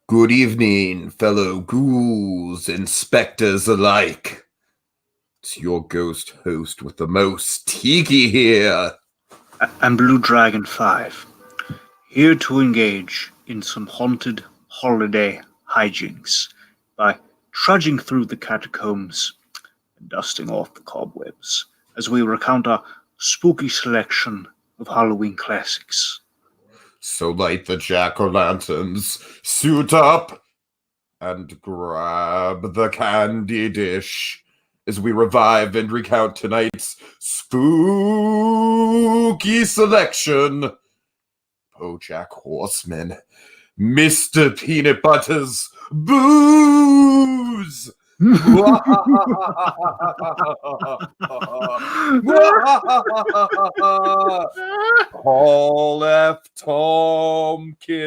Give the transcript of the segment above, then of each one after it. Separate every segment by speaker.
Speaker 1: Good evening, fellow ghouls and specters alike. It's your ghost host with the most, Tiki here.
Speaker 2: I'm Blue Dragon 5, here to engage in some haunted holiday hijinks by trudging through the catacombs and dusting off the cobwebs as we recount our spooky selection of Halloween classics.
Speaker 1: So light the jack-o'-lanterns, suit up, and grab the candy dish as we revive and recount tonight's spooky selection. Bojack Horseman, Mr. Peanutbutter's booze. Paul F. Tompkins.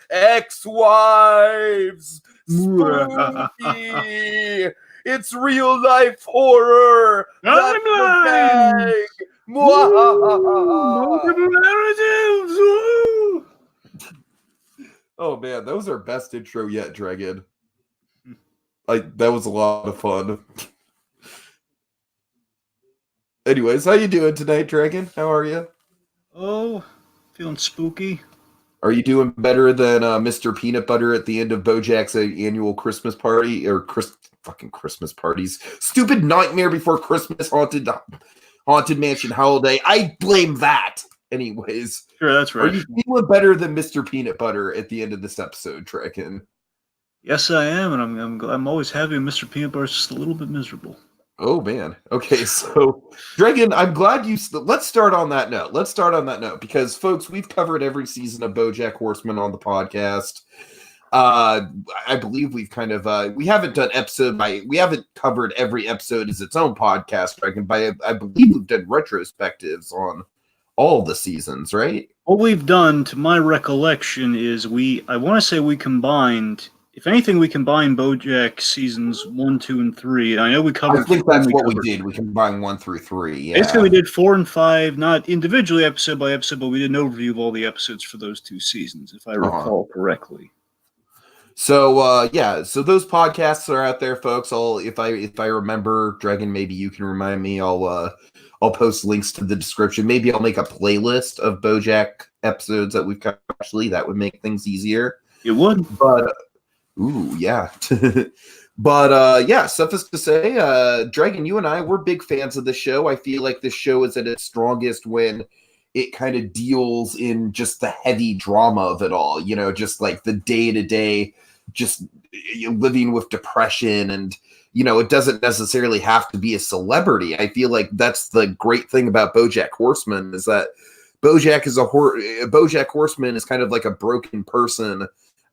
Speaker 1: Ex-wives. Spooky. It's real life horror. That's the bag. Oh man, that was our best intro yet, Dragon. That was a lot of fun. Anyways, how you doing tonight, Dragon? How are you?
Speaker 2: Oh, feeling spooky.
Speaker 1: Are you doing better than Mr. Peanutbutter at the end of Bojack's annual Christmas party or fucking Christmas parties? Stupid Nightmare Before Christmas haunted mansion holiday. I blame that. Anyways,
Speaker 2: sure, that's right.
Speaker 1: Are you feeling better than Mr. Peanutbutter at the end of this episode, Dragon?
Speaker 2: Yes, I am, and I'm always happy. Mr. Peanutbutter's just a little bit miserable.
Speaker 1: Oh man. Okay, so Dragon, I'm glad you. Let's start on that note. Because, folks, we've covered every season of BoJack Horseman on the podcast. I believe we've kind of we haven't done we haven't covered every episode as its own podcast, Dragon. But I believe we've done retrospectives on all the seasons, right?
Speaker 2: What we've done, to my recollection, is I want to say we combined. If anything, we combined BoJack seasons 1, 2, and 3. I know we covered.
Speaker 1: I think that's what we did. We combined 1 through 3. Yeah.
Speaker 2: Basically, we did 4 and 5, not individually episode by episode, but we did an overview of all the episodes for those 2 seasons, if I recall correctly.
Speaker 1: So so those podcasts are out there, folks. If I remember, Dragon, maybe you can remind me. I'll post links to the description. Maybe I'll make a playlist of BoJack episodes that we've covered. Actually, that would make things easier.
Speaker 2: It would,
Speaker 1: but. Ooh, yeah. But suffice to say, Dragon, you and I, we're big fans of the show. I feel like this show is at its strongest when it kind of deals in just the heavy drama of it all, just like the day-to-day, just living with depression. And, it doesn't necessarily have to be a celebrity. I feel like that's the great thing about BoJack Horseman is that BoJack Horseman is kind of like a broken person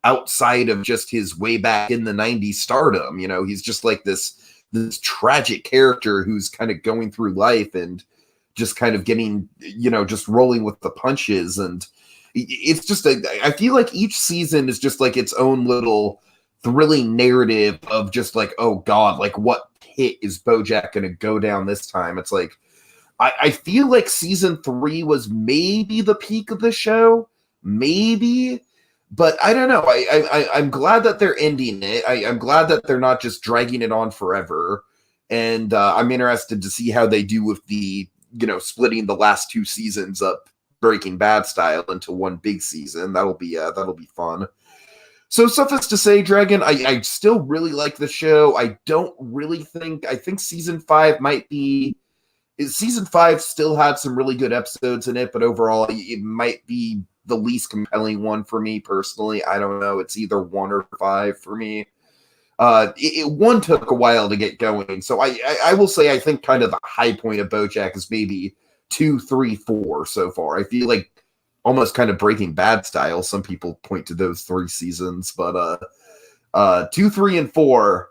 Speaker 1: outside of just his way back in the 90s stardom. He's just like this tragic character who's kind of going through life and just kind of getting, just rolling with the punches. And it's just, I feel like each season is just like its own little thrilling narrative of just like, oh God, like what pit is BoJack going to go down this time? It's like, I feel like season 3 was maybe the peak of the show, maybe. But I don't know. I'm glad that they're ending it. I'm glad that they're not just dragging it on forever. And I'm interested to see how they do with the, splitting the last 2 seasons up Breaking Bad style into one big season. That'll be fun. So suffice to say, Dragon, I still really like the show. I think season 5 might be. Season 5 still had some really good episodes in it, but overall it might be the least compelling one for me personally. I don't know. It's either 1 or 5 for me. 1 took a while to get going. So I will say I think kind of the high point of BoJack is maybe 2, 3, 4 so far. I feel like almost kind of Breaking Bad style. Some people point to those 3 seasons, but 2, 3, and 4,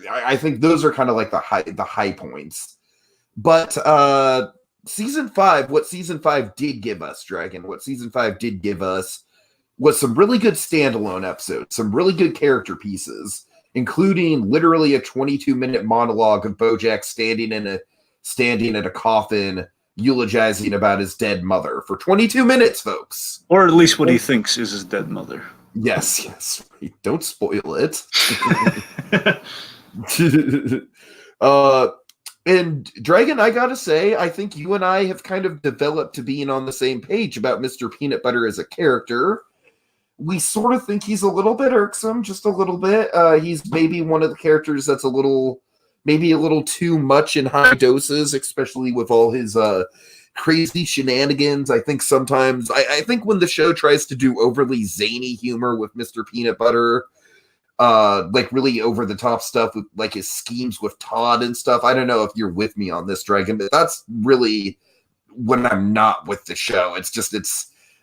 Speaker 1: I think those are kind of like the high points. But Season 5, what Season 5 did give us, Dragon, what Season 5 did give us was some really good standalone episodes, some really good character pieces, including literally a 22-minute monologue of Bojack standing in a coffin eulogizing about his dead mother for 22 minutes, folks.
Speaker 2: Or at least what he thinks is his dead mother.
Speaker 1: Yes. Don't spoil it. And Dragon, I gotta say, I think you and I have kind of developed to being on the same page about Mr. Peanutbutter as a character. We sort of think he's a little bit irksome, just a little bit. He's maybe one of the characters that's maybe a little too much in high doses, especially with all his crazy shenanigans. I think sometimes, I think when the show tries to do overly zany humor with Mr. Peanutbutter, like really over the top stuff with like his schemes with Todd and stuff. I don't know if you're with me on this, Dragon, but that's really when I'm not with the show.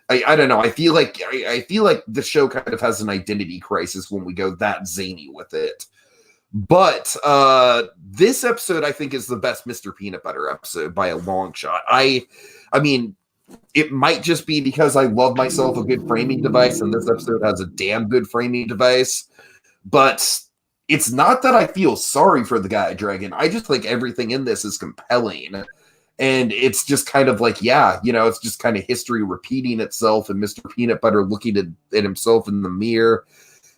Speaker 1: I don't know. I feel like the show kind of has an identity crisis when we go that zany with it. But this episode, I think, is the best Mr. Peanutbutter episode by a long shot. I mean, it might just be because I love myself a good framing device, and this episode has a damn good framing device. But it's not that I feel sorry for the guy, Dragon. I just think everything in this is compelling. And it's just kind of like, it's just kind of history repeating itself and Mr. Peanutbutter looking at himself in the mirror.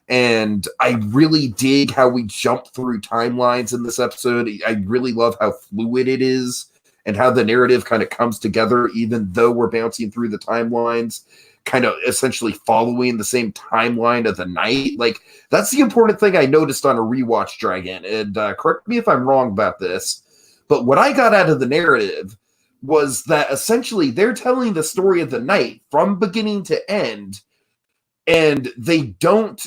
Speaker 1: And I really dig how we jump through timelines in this episode. I really love how fluid it is and how the narrative kind of comes together, even though we're bouncing through the timelines, kind of essentially following the same timeline of the night. Like, that's the important thing I noticed on a rewatch, Dragon. And correct me if I'm wrong about this, but what I got out of the narrative was that essentially they're telling the story of the night from beginning to end, and they don't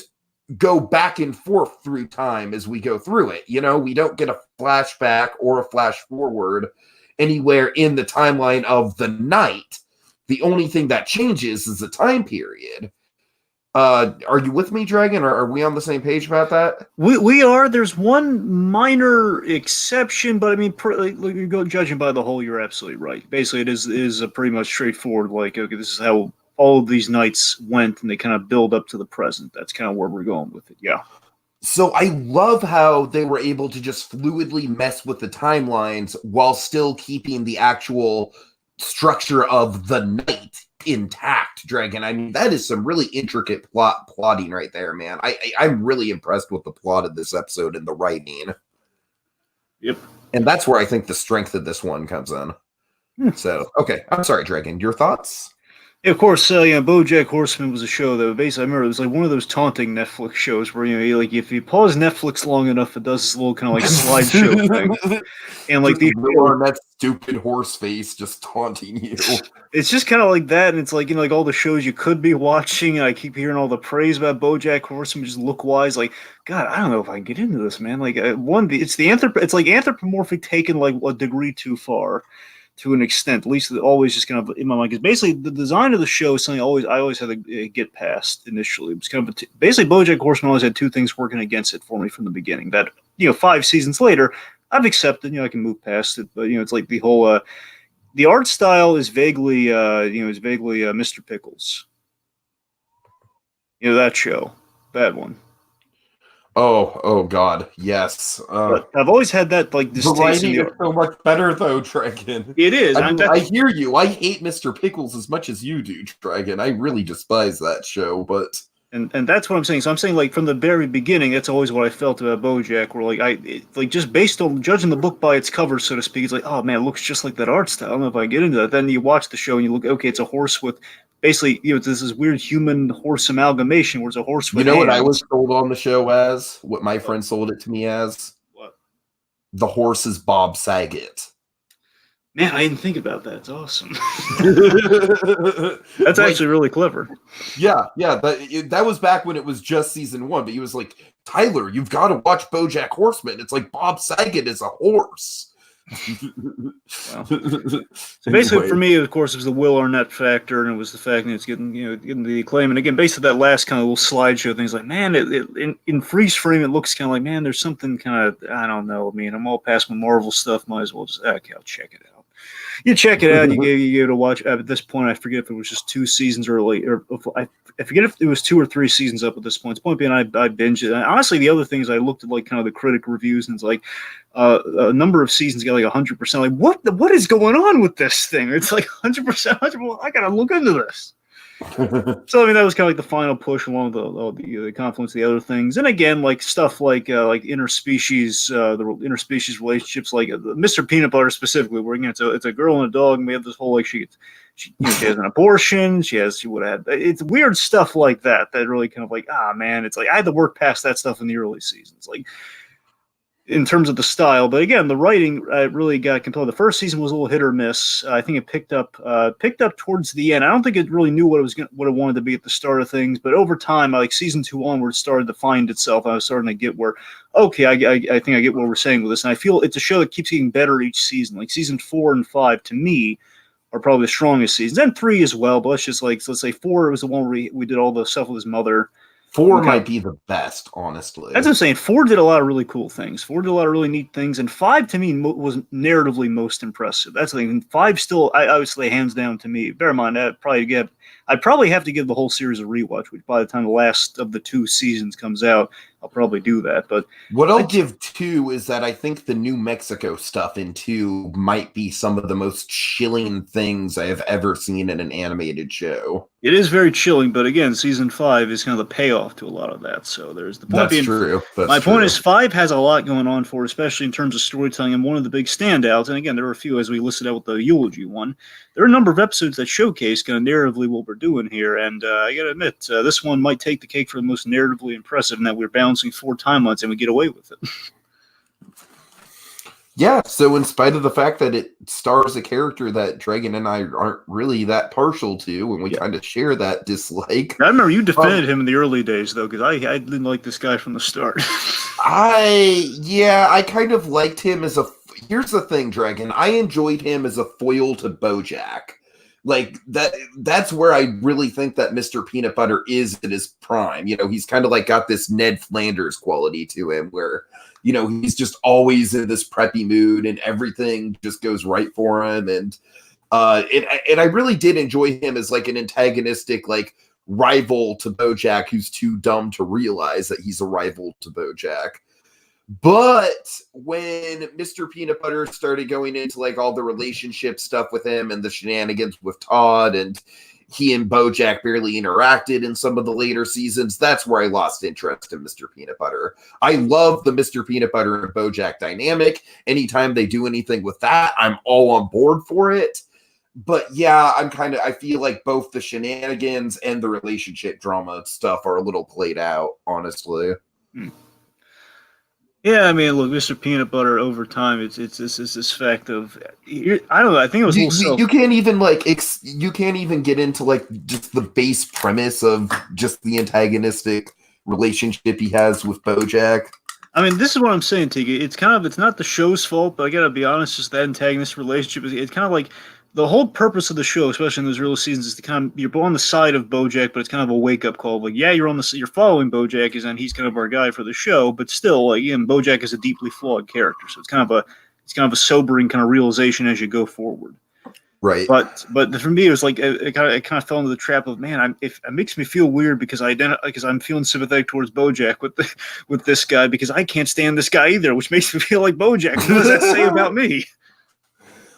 Speaker 1: go back and forth through time as we go through it. We don't get a flashback or a flash forward anywhere in the timeline of the night. The only thing that changes is the time period. Are you with me, Dragon? Or are we on the same page about that?
Speaker 2: We are. There's one minor exception, but I mean, you go judging by the whole, you're absolutely right. Basically, it is a pretty much straightforward. Like, okay, this is how all of these nights went, and they kind of build up to the present. That's kind of where we're going with it. Yeah.
Speaker 1: So I love how they were able to just fluidly mess with the timelines while still keeping the actual structure of the night intact, Dragon. I mean, that is some really intricate plotting right there, man. I'm really impressed with the plot of this episode and the writing.
Speaker 2: Yep.
Speaker 1: And that's where I think the strength of this one comes in. So, okay. I'm sorry, Dragon. Your thoughts?
Speaker 2: Yeah, of course, Bojack Horseman was a show that basically, I remember it was like one of those taunting Netflix shows where, like, if you pause Netflix long enough, it does this little kind of like slideshow thing. And like
Speaker 1: that stupid horse face just taunting you.
Speaker 2: It's just kind of like that, and it's like, like all the shows you could be watching, and I keep hearing all the praise about Bojack Horseman, just look-wise, like, God, I don't know if I can get into this, man. Like, it's like anthropomorphic taken like a degree too far. To an extent, at least always just kind of in my mind, because basically the design of the show is something I always had to get past initially. It was kind of basically Bojack Horseman always had two things working against it for me from the beginning. That 5 seasons later, I've accepted. I can move past it, but it's like the whole the art style is vaguely Mr. Pickles. That show, that one.
Speaker 1: Oh God, yes.
Speaker 2: But I've always had that like distaste.
Speaker 1: The writing is so much better, though, Dragon.
Speaker 2: It is.
Speaker 1: I hear you. I hate Mr. Pickles as much as you do, Dragon. I really despise that show, but
Speaker 2: and that's what I'm saying. So I'm saying, like, from the very beginning, that's always what I felt about Bojack. Where just based on judging the book by its cover, so to speak, it's like, oh man, it looks just like that art style. I don't know if I get into that. Then you watch the show and you look, okay, it's a horse with. Basically, this is weird human-horse amalgamation where it's a horse with hands.
Speaker 1: What I was sold on the show as? What my friend sold it to me as?
Speaker 2: What?
Speaker 1: The horse is Bob Saget.
Speaker 2: Man, I didn't think about that. It's awesome. That's actually really clever.
Speaker 1: Yeah. That was back when it was just season 1, but he was like, Tyler, you've got to watch Bojack Horseman. It's like Bob Saget is a horse.
Speaker 2: Well, so basically, for me, of course, it was the Will Arnett factor, and it was the fact that it's getting the acclaim. And again, basically, that last kind of little slideshow thing is like, man, in freeze frame, it looks kind of like, man, there's something kind of, I don't know. I mean, I'm all past my Marvel stuff. Might as well just, okay, I'll check it out. You check it out. You give it a watch. At this point, I forget if it was just 2 seasons early, or I forget if it was 2 or 3 seasons up at this point. The point being, I binged it. And honestly, the other things I looked at, like kind of the critic reviews, and it's like a number of seasons got like 100%. Like what is going on with this thing? It's like 100%. I gotta look into this. So I mean that was kind of like the final push along the confluence of the other things, and again like stuff like interspecies, the interspecies relationships, like Mr. Peanutbutter specifically, where again it's a girl and a dog, and we have this whole like she has an abortion, she would have, it's weird stuff like that really kind of like man, it's like I had to work past that stuff in the early seasons, like in terms of the style, but again, the writing really got compelled. The first season was a little hit or miss. I think it picked up towards the end. I don't think it really knew what it wanted to be at the start of things, but over time, like season 2 onward, started to find itself. I was starting to get where, okay, I think I get what we're saying with this, and I feel it's a show that keeps getting better each season. Like season 4 and 5 to me are probably the strongest seasons, and 3 as well. But let's say 4 was the one where we did all the stuff with his mother.
Speaker 1: 4 might be the best, honestly.
Speaker 2: That's what I'm saying. 4 did a lot of really cool things. 4 did a lot of really neat things, and 5 to me was narratively most impressive. That's the thing. And 5 still, I would say, hands down to me. Bear in mind, I'd probably have to give the whole series a rewatch. Which by the time the last of the 2 seasons comes out, I'll probably do that. But
Speaker 1: what I'll give 2 is that I think the New Mexico stuff in 2 might be some of the most chilling things I have ever seen in an animated show.
Speaker 2: It is very chilling, but again, season 5 is kind of the payoff to a lot of that. So there's the point.
Speaker 1: That's true.
Speaker 2: My point is 5 has a lot going on for it, especially in terms of storytelling, and one of the big standouts, and again, there are a few as we listed out with the eulogy one, there are a number of episodes that showcase kind of narratively what we're doing here, and I gotta admit, this one might take the cake for the most narratively impressive in that we're balancing 4 timelines and we get away with it.
Speaker 1: Yeah, so in spite of the fact that it stars a character that Dragon and I aren't really that partial to, and we kind of share that dislike.
Speaker 2: I remember you defended him in the early days, though, because I didn't like this guy from the start.
Speaker 1: I kind of liked him as here's the thing, Dragon. I enjoyed him as a foil to Bojack. Like, that's where I really think that Mr. Peanutbutter is at his prime. You know, he's kind of like got this Ned Flanders quality to him where, you know, he's just always in this preppy mood and everything just goes right for him. And I really did enjoy him as like an antagonistic, like rival to Bojack who's too dumb to realize that he's a rival to Bojack. But when Mr. Peanutbutter started going into like all the relationship stuff with him and the shenanigans with Todd, and he and Bojack barely interacted in some of the later seasons, that's where I lost interest in Mr. Peanutbutter. I love the Mr. Peanutbutter and Bojack dynamic. Anytime they do anything with that, I'm all on board for it. But yeah, I feel like both the shenanigans and the relationship drama stuff are a little played out, honestly.
Speaker 2: Yeah, I mean, look, Mr. Peanutbutter over time, it's this fact of, I don't know, I think it was a little
Speaker 1: you can't even like you can't even get into like just the base premise of just the antagonistic relationship he has with Bojack.
Speaker 2: I mean, this is what I'm saying, Tiki. It's not the show's fault, but I gotta be honest, just that antagonist relationship, it's kind of like the whole purpose of the show, especially in those early seasons, is to kind of, you're on the side of Bojack, but it's kind of a wake-up call. Like, yeah, you're following Bojack, and he's kind of our guy for the show, but still, like, again, Bojack is a deeply flawed character, so it's kind of a sobering kind of realization as you go forward.
Speaker 1: Right.
Speaker 2: But for me, it was like it kind of fell into the trap of, man, it makes me feel weird because I'm feeling sympathetic towards Bojack with this guy because I can't stand this guy either, which makes me feel like Bojack. What does that say about me?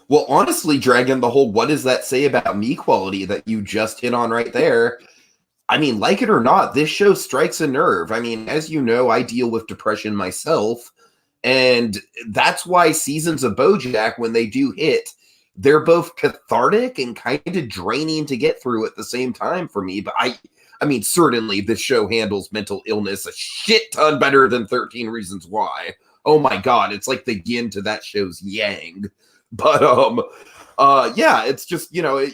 Speaker 1: Well, honestly, Dragon, the whole what does that say about me quality that you just hit on right there, I mean, like it or not, this show strikes a nerve. I mean, as you know, I deal with depression myself, and that's why seasons of Bojack, when they do hit, they're both cathartic and kind of draining to get through at the same time for me. But I mean, certainly this show handles mental illness a shit ton better than 13 Reasons Why. Oh my God, it's like the yin to that show's yang. But yeah, it's just, you know,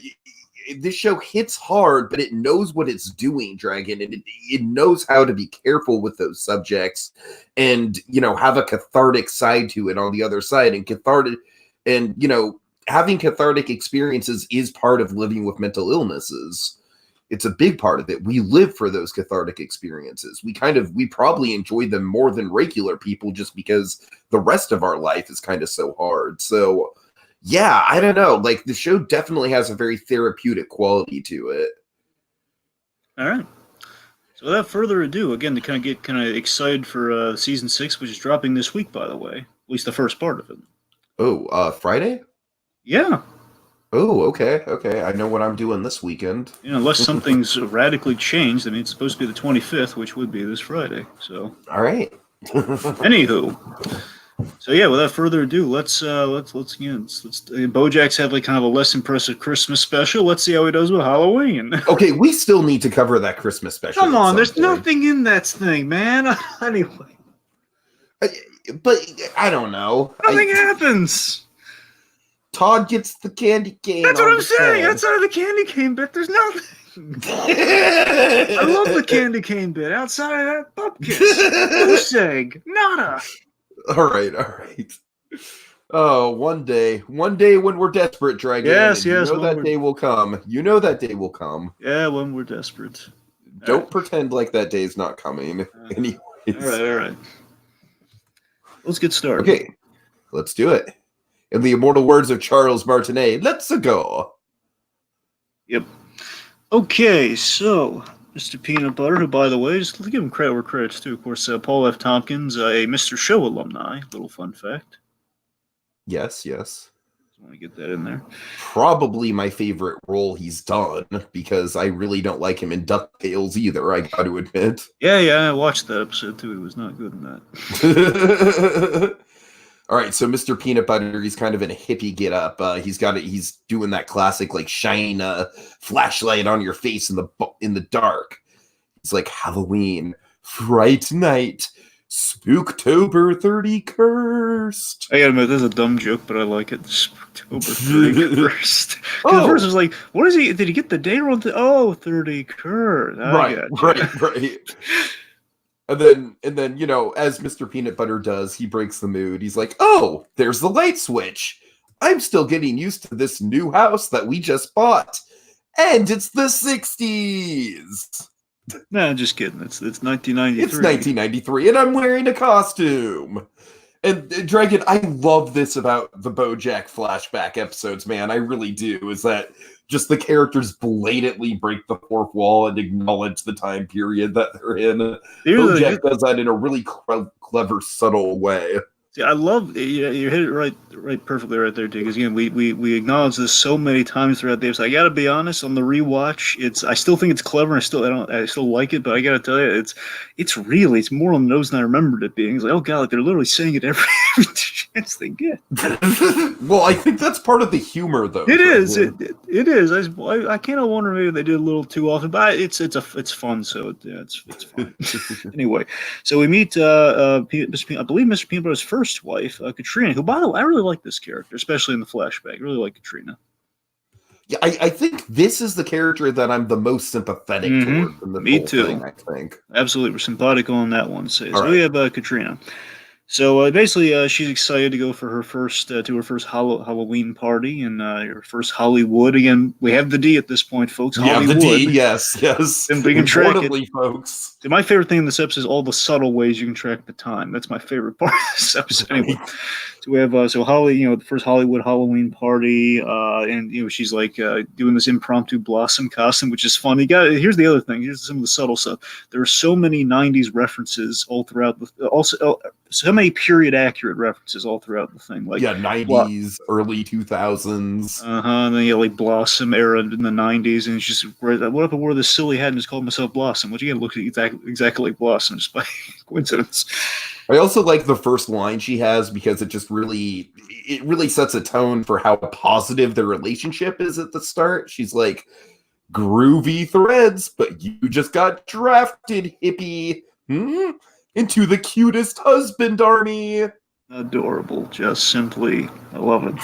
Speaker 1: this show hits hard, but it knows what it's doing, Dragon, and it knows how to be careful with those subjects, and you know, have a cathartic side to it on the other side, and you know, having cathartic experiences is part of living with mental illnesses. It's a big part of it. We live for those cathartic experiences. We probably enjoy them more than regular people just because the rest of our life is kind of so hard. So Yeah, I don't know. Like, the show definitely has a very therapeutic quality to it.
Speaker 2: All right. So without further ado, again, to kind of get kind of excited for season 6, which is dropping this week, by the way, at least the first part of it.
Speaker 1: Oh, Friday?
Speaker 2: Yeah.
Speaker 1: Oh, okay. I know what I'm doing this weekend.
Speaker 2: Unless something's radically changed. I mean, it's supposed to be the 25th, which would be this Friday. So,
Speaker 1: all right.
Speaker 2: Anywho, so yeah, without further ado, let's Bojack's had like kind of a less impressive Christmas special. Let's see how he does with Halloween.
Speaker 1: Okay, we still need to cover that Christmas special.
Speaker 2: Come on, there's nothing in that thing, man. Anyway,
Speaker 1: but I don't know.
Speaker 2: Nothing happens.
Speaker 1: Todd gets the candy cane.
Speaker 2: That's what I'm saying. Outside of the candy cane bit, there's nothing. I love the candy cane bit. Outside of that, bupkis, goose egg, nada.
Speaker 1: All right. Oh, one day when we're desperate, Dragon.
Speaker 2: Yes.
Speaker 1: That day will come. You know that day will come.
Speaker 2: Yeah, when we're desperate.
Speaker 1: Don't pretend like that day's not coming. Anyways.
Speaker 2: All right. Let's get started.
Speaker 1: Okay, let's do it. In the immortal words of Charles Martinet, let's go.
Speaker 2: Yep. Okay, so Mr. Peanutbutter, who, by the way, just give him credit where credit's due. Of course, Paul F. Tompkins, a Mr. Show alumni. Little fun fact.
Speaker 1: Yes.
Speaker 2: Just want to get that in there.
Speaker 1: Probably my favorite role he's done, because I really don't like him in DuckTales either, I got to admit.
Speaker 2: Yeah, I watched that episode too. He was not good in that.
Speaker 1: All right, so Mr. Peanutbutter, he's kind of in a hippie get-up. He's doing that classic, like, shine a flashlight on your face in the dark. It's like Halloween, Fright Night, Spooktober 30 cursed.
Speaker 2: I gotta admit, this is a dumb joke, but I like it. Spooktober 30 cursed. Because the first was like, what is he? Did he get the day wrong? 30 cursed.
Speaker 1: Right. And then, as Mr. Peanutbutter does, he breaks the mood. He's like, oh, there's the light switch. I'm still getting used to this new house that we just bought. And it's the 60s.
Speaker 2: Nah, just kidding. It's 1993.
Speaker 1: It's 1993, and I'm wearing a costume. And Dragon, I love this about the BoJack flashback episodes, man. I really do. Is that just the characters blatantly break the fourth wall and acknowledge the time period that they're in. BoJack does that in a really clever, subtle way.
Speaker 2: See, I love you hit it right perfectly right there, dude. Because again, we acknowledge this so many times throughout the episode. I gotta be honest, on the rewatch, I still think it's clever. I still like it, but I gotta tell you, it's more on the nose than I remembered it being. It's like, oh god, like they're literally saying it every chance they get.
Speaker 1: Well, I think that's part of the humor, though.
Speaker 2: It is. It is. I kind of wonder maybe they did a little too often, but it's fun. So yeah, it's fun. Anyway, so we meet I believe Mr. Peanutbutter's first wife, Katrina, who, by the way, I really like this character, especially in the flashback. I really like Katrina.
Speaker 1: Yeah, I think this is the character that I'm the most sympathetic toward. In the
Speaker 2: Me
Speaker 1: whole
Speaker 2: too.
Speaker 1: Thing, I think.
Speaker 2: Absolutely, we're sympathetic on that one. So we have Katrina. So basically, she's excited to go for her first Halloween party and her first Hollywood. Again, we have the D at this point, folks.
Speaker 1: Yeah,
Speaker 2: Hollywood.
Speaker 1: the D, yes.
Speaker 2: And we can track it,
Speaker 1: folks.
Speaker 2: So my favorite thing in this episode is all the subtle ways you can track the time. That's my favorite part of this episode. Anyway, so we have Holly, the first Hollywood Halloween party, and she's like doing this impromptu blossom costume, which is fun. Here's the other thing. Here's some of the subtle stuff. There are so many '90s references all throughout so many period accurate references all throughout the thing. Like
Speaker 1: 90s, early 2000s.
Speaker 2: And then like Blossom era in the 90s, and it's just what if I wore this silly hat and just called myself Blossom? What you gotta look exactly like Blossom just by coincidence.
Speaker 1: I also like the first line she has because it really sets a tone for how positive their relationship is at the start. She's like, groovy threads, but you just got drafted, hippie. Into the cutest husband army.
Speaker 2: Adorable. Just simply, I love it.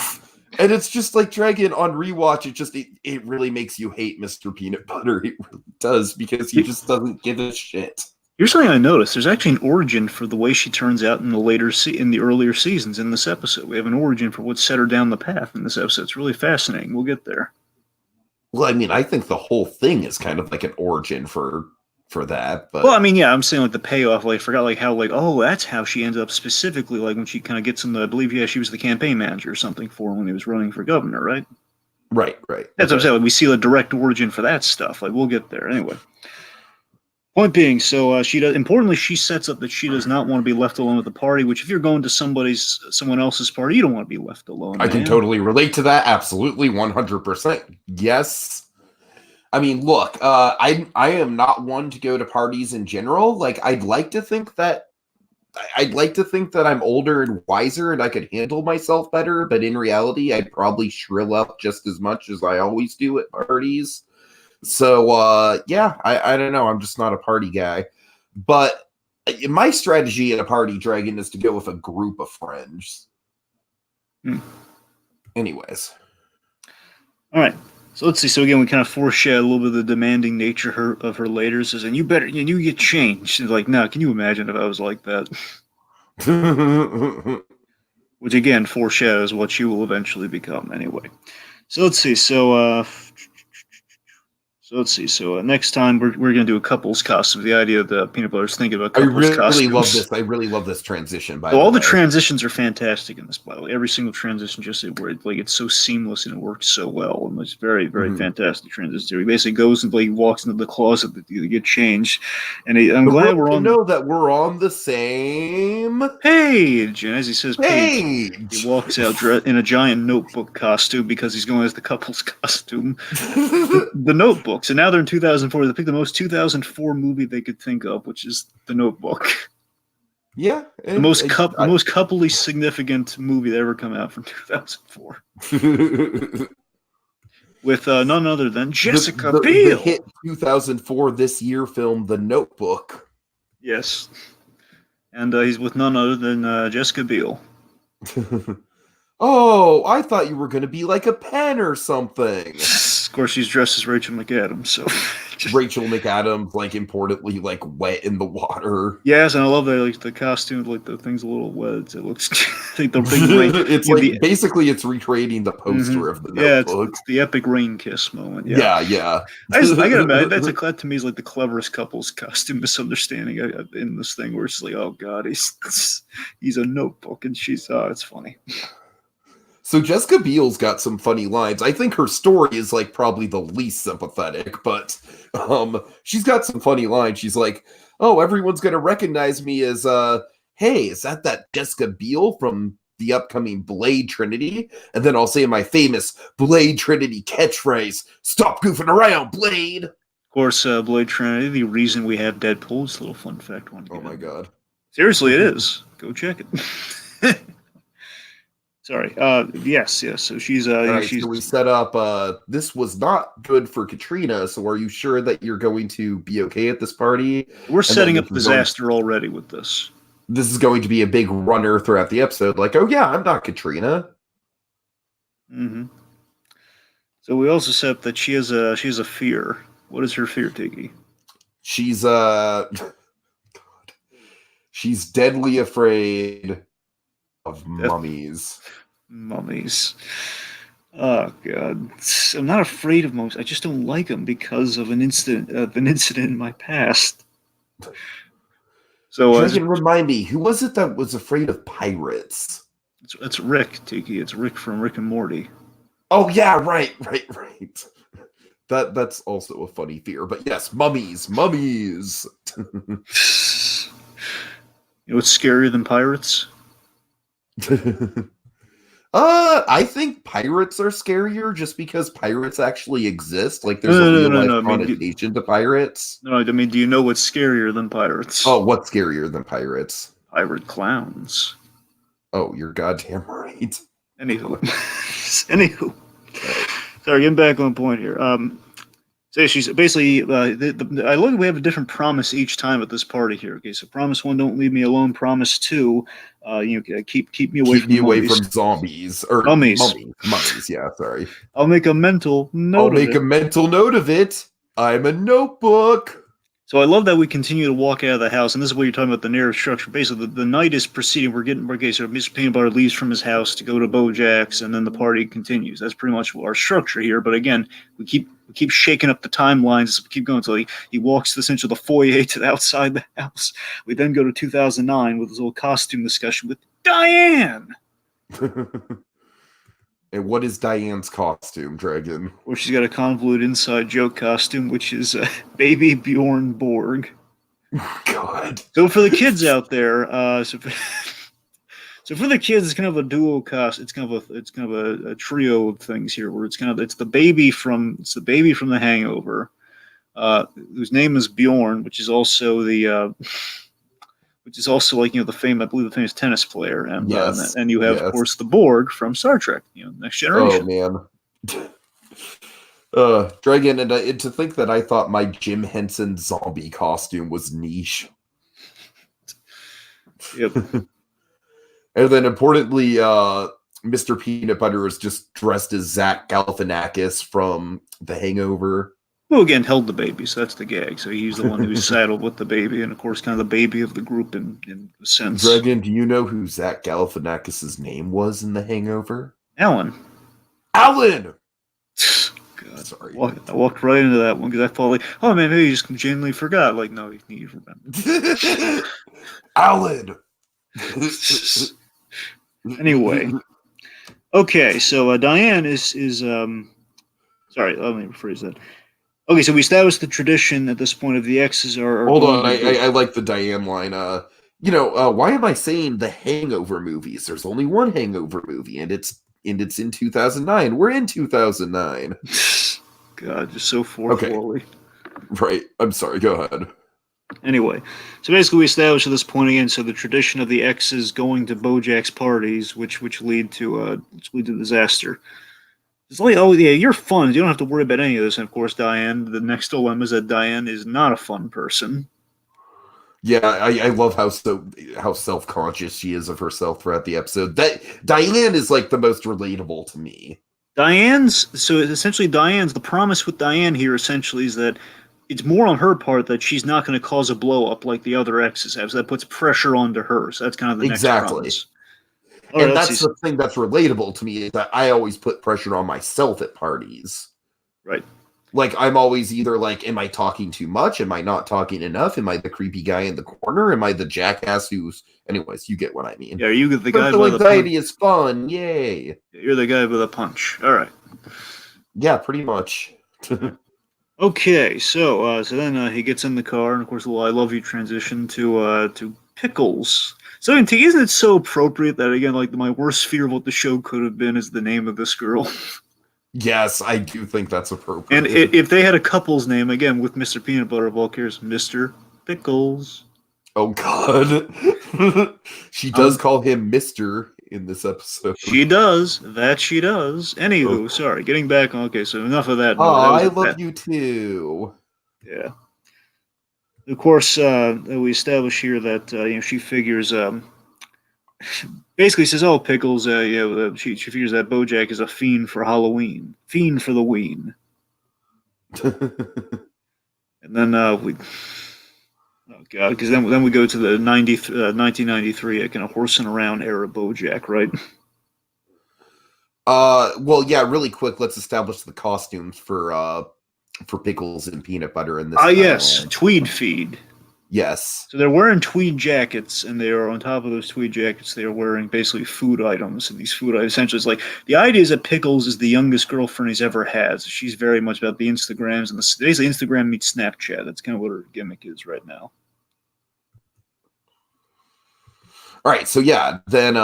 Speaker 1: And it's just like Dragon on rewatch. It really makes you hate Mr. Peanutbutter. It really does, because he just doesn't give a shit.
Speaker 2: Here's something I noticed. There's actually an origin for the way she turns out in the earlier seasons in this episode. We have an origin for what set her down the path in this episode. It's really fascinating. We'll get there.
Speaker 1: Well, I mean, I think the whole thing is kind of like an origin for for that. But
Speaker 2: Well, I mean, yeah, I'm saying like the payoff. Like, I forgot like how like oh that's how she ended up specifically like when she kind of gets in the I believe she was the campaign manager or something for him when he was running for governor, right?
Speaker 1: right.
Speaker 2: That's what I'm saying. Like, we see the direct origin for that stuff. Like we'll get there anyway. Point being, so she does. Importantly, she sets up that she does not want to be left alone at the party. Which, if you're going to someone else's party, you don't want to be left alone.
Speaker 1: I can totally relate to that. Absolutely, 100%. Yes. I mean, look, I am not one to go to parties in general. Like, I'd like to think that I'm older and wiser and I could handle myself better. But in reality, I'd probably shrill up just as much as I always do at parties. So, yeah, I don't know. I'm just not a party guy. But my strategy at a party, Dragon, is to go with a group of friends. Anyways.
Speaker 2: All right. So let's see. So again, we kind of foreshadow a little bit of the demanding nature of her later. Says, and you get changed. She's like, no, can you imagine if I was like that? Which again foreshadows what she will eventually become anyway. So let's see. So let's see. So next time we're going to do a couple's costume. The idea that Peanutbutter is thinking about couple's costumes.
Speaker 1: I really love this transition.
Speaker 2: So all the transitions are fantastic in this. By the way, every single transition it's so seamless and it works so well, and it's very fantastic transition. He basically goes and walks into the closet to get changed, and I'm glad we're on.
Speaker 1: Know that we're on the same
Speaker 2: page, and as he says page, he walks out in a giant notebook costume because he's going as the couple's costume. The Notebook. So now they're in 2004. They picked the most 2004 movie they could think of, which is The Notebook.
Speaker 1: Yeah.
Speaker 2: The most couplely significant movie that ever come out from 2004. With none other than Jessica Biel.
Speaker 1: The hit 2004 this year film, The Notebook.
Speaker 2: Yes. And he's with none other than Jessica Biel.
Speaker 1: Oh, I thought you were going to be like a pen or something.
Speaker 2: Of course, she's dressed as Rachel McAdams, so...
Speaker 1: Rachel McAdams, like, importantly, like, wet in the water.
Speaker 2: Yes, and I love that, like, the costume, like, the thing's a little wet. It looks... like the big
Speaker 1: it's like, basically, it's recreating the poster of The Notebook.
Speaker 2: It's the epic rain kiss moment.
Speaker 1: Yeah.
Speaker 2: I gotta imagine, that to me is, like, the cleverest couple's costume misunderstanding in this thing, where it's like, oh, God, he's a notebook, and she's... it's funny.
Speaker 1: So Jessica Biel's got some funny lines. I think her story is like probably the least sympathetic, but she's got some funny lines. She's like, "Oh, everyone's gonna recognize me as hey, is that Jessica Biel from the upcoming Blade Trinity?" And then I'll say my famous Blade Trinity catchphrase, "Stop goofing around, Blade."
Speaker 2: Of course, Blade Trinity, the reason we have Deadpool. It's a little fun fact.
Speaker 1: Oh my god!
Speaker 2: Seriously, it is. Go check it. Sorry. Yes. So she's.
Speaker 1: Right, so we set up. This was not good for Katrina. So are you sure that you're going to be okay at this party?
Speaker 2: We're setting up disaster already with this.
Speaker 1: This is going to be a big runner throughout the episode. Like, oh yeah, I'm not Katrina.
Speaker 2: Mm-hmm. So we also set up that she has a fear. What is her fear, Tiki?
Speaker 1: She's she's deadly afraid of mummies.
Speaker 2: Mummies. Oh God! I'm not afraid of mummies. I just don't like them because of an incident in my past. So
Speaker 1: Dragon, remind me, who was it that was afraid of pirates?
Speaker 2: It's Rick, Tiki. It's Rick from Rick and Morty.
Speaker 1: Oh yeah, right. That's also a funny fear. But yes, mummies.
Speaker 2: You know what's scarier than pirates?
Speaker 1: I think pirates are scarier just because pirates actually exist. Like there's a real life connotation to pirates.
Speaker 2: No, I mean, do you know what's scarier than pirates?
Speaker 1: Oh, what's scarier than pirates?
Speaker 2: Pirate clowns.
Speaker 1: Oh, you're goddamn right.
Speaker 2: Anywho. Sorry, getting back on point here. So she's basically, I look, we have a different promise each time at this party here. Okay, so promise 1, don't leave me alone. Promise 2, keep me away from
Speaker 1: zombies. Or
Speaker 2: mummies.
Speaker 1: Mummies, yeah, sorry.
Speaker 2: I'll make a mental note
Speaker 1: a mental note of it. I'm a notebook.
Speaker 2: So I love that we continue to walk out of the house, and this is what you're talking about, the narrative structure. Basically, the night is proceeding. So Mr. Peanutbutter leaves from his house to go to Bojack's, and then the party continues. That's pretty much our structure here. But again, we keep We keep shaking up the timelines. We keep going until he walks essentially the foyer to the outside the house. We then go to 2009 with his little costume discussion with Diane.
Speaker 1: And what is Diane's costume, Dragon?
Speaker 2: Where she's got a convoluted inside joke costume, which is Baby Bjorn Borg.
Speaker 1: God.
Speaker 2: So for the kids out there, so for the kids, it's kind of a duo cast. It's kind of a trio of things here, where it's the baby from The Hangover, whose name is Bjorn, which is also the the famous tennis player, and
Speaker 1: yes.
Speaker 2: and you have of course the Borg from Star Trek, Next Generation.
Speaker 1: Oh man. Dragon, and to think that I thought my Jim Henson zombie costume was niche.
Speaker 2: Yep.
Speaker 1: And then importantly, Mr. Peanutbutter is just dressed as Zach Galifianakis from The Hangover.
Speaker 2: Who again held the baby, so that's the gag. So he's the one who's saddled with the baby, and of course, kind of the baby of the group in a sense.
Speaker 1: Dragon, do you know who Zach Galifianakis' name was in The Hangover?
Speaker 2: Alan.
Speaker 1: Alan!
Speaker 2: God,
Speaker 1: sorry.
Speaker 2: I walked right into that one because I thought, like, oh man, maybe you just genuinely forgot. Like, no, you remember.
Speaker 1: Alan!
Speaker 2: Anyway, okay, so Diane is sorry, let me rephrase that. Okay, so we established the tradition at this point of the X's are
Speaker 1: hold on, I like the Diane line. Why am I saying the Hangover movies? There's only one Hangover movie, and it's in 2009. We're in 2009.
Speaker 2: God, just so forthwally.
Speaker 1: Okay. Right. I'm sorry. Go ahead.
Speaker 2: Anyway, so basically we established at this point again, so the tradition of the X's going to Bojack's parties, which lead to disaster. It's like, oh yeah, you're fun. You don't have to worry about any of this. And of course, Diane, the next dilemma is that Diane is not a fun person.
Speaker 1: Yeah, I love how self-conscious she is of herself throughout the episode. That Diane is like the most relatable to me.
Speaker 2: The promise with Diane here essentially is that it's more on her part that she's not going to cause a blow up like the other exes have. So that puts pressure onto her. So that's kind of the next promise.
Speaker 1: And that's the thing that's relatable to me, is that I always put pressure on myself at parties.
Speaker 2: Right.
Speaker 1: Like, I'm always either like, am I talking too much? Am I not talking enough? Am I the creepy guy in the corner? Am I the jackass who's... Anyways, you get what I mean.
Speaker 2: Yeah, you get the guy with the
Speaker 1: anxiety is fun. Yay.
Speaker 2: You're the guy with a punch. All right.
Speaker 1: Yeah, pretty much.
Speaker 2: Okay, so then he gets in the car, and of course, the I love you transition to Pickles. So, isn't it so appropriate that, again, like, my worst fear of what the show could have been is the name of this girl?
Speaker 1: Yes, I do think that's appropriate.
Speaker 2: And if they had a couple's name, again, with Mr. Peanutbutter of all cares, Mr. Pickles.
Speaker 1: Oh, God. She does call him Mr. in this episode.
Speaker 2: She does. That she does. Anywho, sorry, getting back on. Okay, so enough of that.
Speaker 1: Oh, I love you too. Yeah.
Speaker 2: Of course, we establish here that she figures, basically says, "Oh, Pickles." She figures that Bojack is a fiend for Halloween, fiend for the ween. And then we, oh god, because then we go to the 1993 kind of horsing around era Bojack, right?
Speaker 1: Well, yeah. Really quick, let's establish the costumes for Pickles and Peanutbutter in this.
Speaker 2: Yes, tweed feed.
Speaker 1: Yes.
Speaker 2: So they're wearing tweed jackets, and they are on top of those tweed jackets. They are wearing basically food items, and these food items essentially is like the idea is that Pickles is the youngest girlfriend he's ever had. So she's very much about the Instagrams and basically Instagram meets Snapchat. That's kind of what her gimmick is right now.
Speaker 1: All right, so yeah, then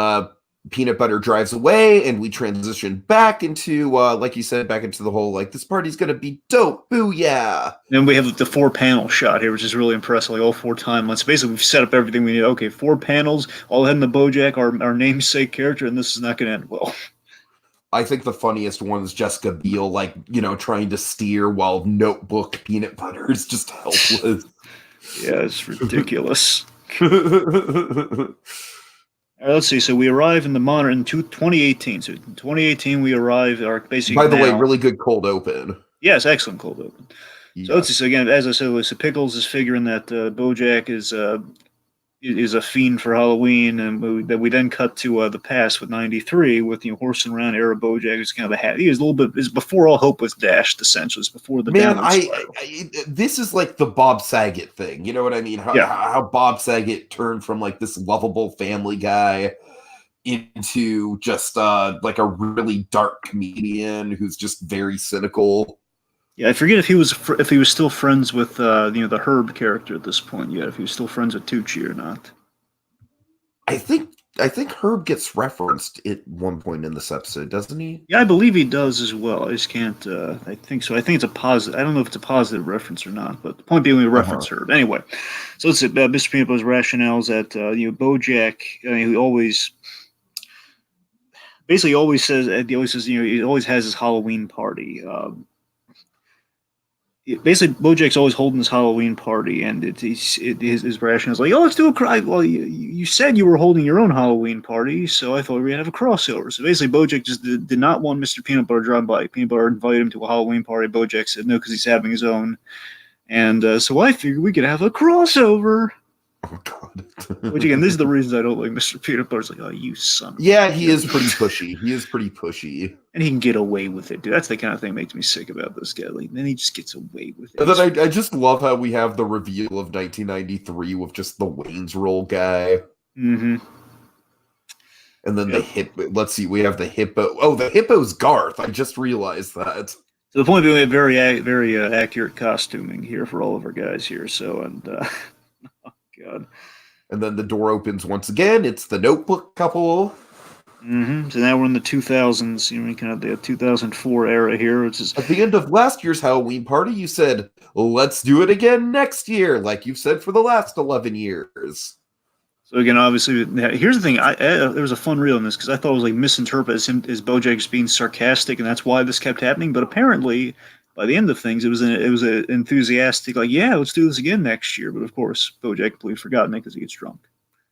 Speaker 1: Peanutbutter drives away, and we transition back into, like you said, back into the whole, like, this party's gonna be dope, booyah!
Speaker 2: And we have the 4-panel shot here, which is really impressive, like all 4 timelines. Basically, we've set up everything we need. Okay, 4 panels, all heading to Bojack, our namesake character, and this is not gonna end well.
Speaker 1: I think the funniest one is Jessica Biel, like, trying to steer while Notebook Peanutbutter is just helpless.
Speaker 2: Yeah, it's ridiculous. All right, let's see. So we arrive in the modern 2018. So in 2018, we arrive. Basically,
Speaker 1: by the way, really good cold open.
Speaker 2: Yes, excellent cold open. Yeah. So let's see. So again, as I said, so Pickles is figuring that Bojack is is a fiend for Halloween, and we then cut to the past with '93 with horsing around era Bojack. Is kind of a hat. He was a little bit is before all hope was dashed. Essentially, it's before the
Speaker 1: Man,
Speaker 2: downward spiral.
Speaker 1: this is like the Bob Saget thing. You know what I mean?
Speaker 2: Yeah.
Speaker 1: How Bob Saget turned from like this lovable family guy into just like a really dark comedian who's just very cynical.
Speaker 2: Yeah, I forget if he was still friends with the Herb character at this point yet. If he was still friends with Tucci or not.
Speaker 1: I think Herb gets referenced at one point in this episode, doesn't he?
Speaker 2: Yeah, I believe he does as well. I just can't. I think so. I think it's a positive. I don't know if it's a positive reference or not, but the point being, we reference Herb anyway. So let's see. Mr. Peanut Butter's rationales that Bojack. He always. Basically, always says he always has his Halloween party. Basically, Bojack's always holding this Halloween party, and his rationale is like, "Oh, let's do a cry." Well, you said you were holding your own Halloween party, so I thought we'd have a crossover. So basically, Bojack just did not want Mr. Peanut Butter to drive by. Peanut Butter invited him to a Halloween party. Bojack said no because he's having his own, and so I figured we could have a crossover.
Speaker 1: Oh God!
Speaker 2: Which again, this is the reasons I don't like Mr. Peanut Butter. It's like, oh, you son.
Speaker 1: Yeah, he is pretty pushy. He is pretty pushy,
Speaker 2: and he can get away with it, dude. That's the kind of thing that makes me sick about this guy. Like, then he just gets away with it.
Speaker 1: And then I just love how we have the reveal of 1993 with just the Wayne's Roll guy.
Speaker 2: Mm-hmm.
Speaker 1: And then the hippo. Let's see, we have the hippo. Oh, the hippo's Garth. I just realized that.
Speaker 2: So the point being, we have very accurate costuming here for all of our guys here. So oh God.
Speaker 1: And then the door opens once again. It's the Notebook couple.
Speaker 2: Mm-hmm. So now we're in the 2000s, kind of the 2004 era here, which is
Speaker 1: at the end of last year's Halloween party. You said, "Let's do it again next year," like you've said for the last 11 years.
Speaker 2: So again, obviously, here's the thing. There was a fun reel in this because I thought it was like misinterpreted as Bojack just being sarcastic, and that's why this kept happening. But apparently, by the end of things, it was an enthusiastic, like, yeah, let's do this again next year. But of course, Bojack completely forgotten it because he gets drunk.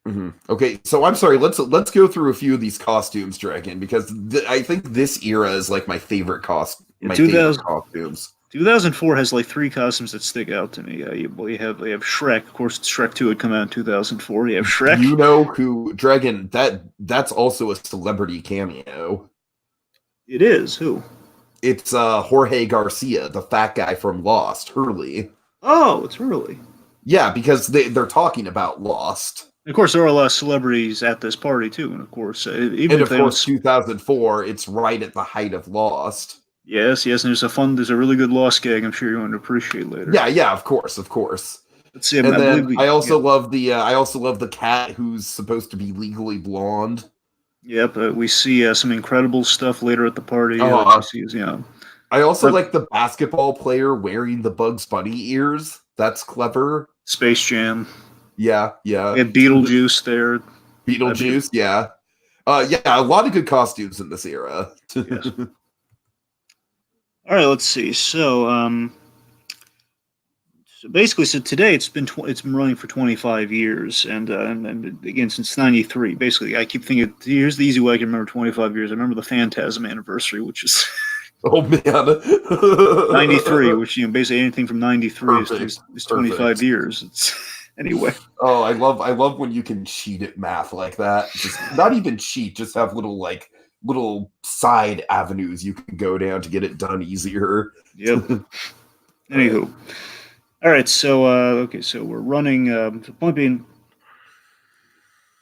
Speaker 1: Mm-hmm. Okay, so I'm sorry. Let's go through a few of these costumes, Dragon, because I think this era is like my favorite favorite costumes.
Speaker 2: 2004 has like 3 costumes that stick out to me. You have Shrek. Of course, Shrek 2 had come out in 2004. You have Shrek.
Speaker 1: You know who, Dragon? That's also a celebrity cameo.
Speaker 2: It is who?
Speaker 1: It's Jorge Garcia, the fat guy from Lost, Hurley.
Speaker 2: Oh, it's Hurley.
Speaker 1: Yeah, because they're talking about Lost.
Speaker 2: And of course, there are a lot of celebrities at this party too, and of course,
Speaker 1: 2004, it's right at the height of Lost.
Speaker 2: Yes, and there's a really good Lost gag. I'm sure you're going to appreciate later.
Speaker 1: Yeah, of course.
Speaker 2: Let's see.
Speaker 1: I also love the cat who's supposed to be legally blonde.
Speaker 2: Yep, we see some incredible stuff later at the party.
Speaker 1: I also like the basketball player wearing the Bugs Bunny ears. That's clever.
Speaker 2: Space Jam.
Speaker 1: Yeah.
Speaker 2: We have Beetlejuice there.
Speaker 1: Beetlejuice, yeah. A lot of good costumes in this era.
Speaker 2: Yes. All right, let's see. So, basically, today it's been running for 25 years, and again since '93. Basically, I keep thinking here's the easy way I can remember 25 years. I remember the Phantasm anniversary, which is
Speaker 1: oh man,
Speaker 2: '93, which basically anything from '93 is 25 years. It's anyway.
Speaker 1: Oh, I love when you can cheat at math like that. Just not even cheat, just have little side avenues you can go down to get it done easier.
Speaker 2: Yep. Anywho. All right, so so we're running. The point being,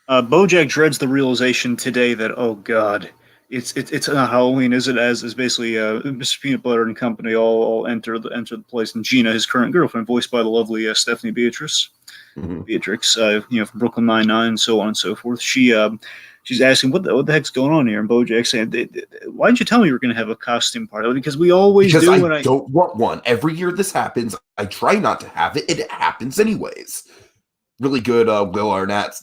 Speaker 2: Bojack dreads the realization today that oh god, it's not Halloween, is it? As basically Mr. Peanut Butter and company all enter the place, and Gina, his current girlfriend, voiced by the lovely Stephanie Beatrix, from Brooklyn Nine-Nine, and so on and so forth. She's asking what the heck's going on here, and Bojack saying, "Why didn't you tell me you were going to have a costume party?" Because we always do.
Speaker 1: I don't want one. Every year this happens. I try not to have it. It happens anyways. Really good Will Arnett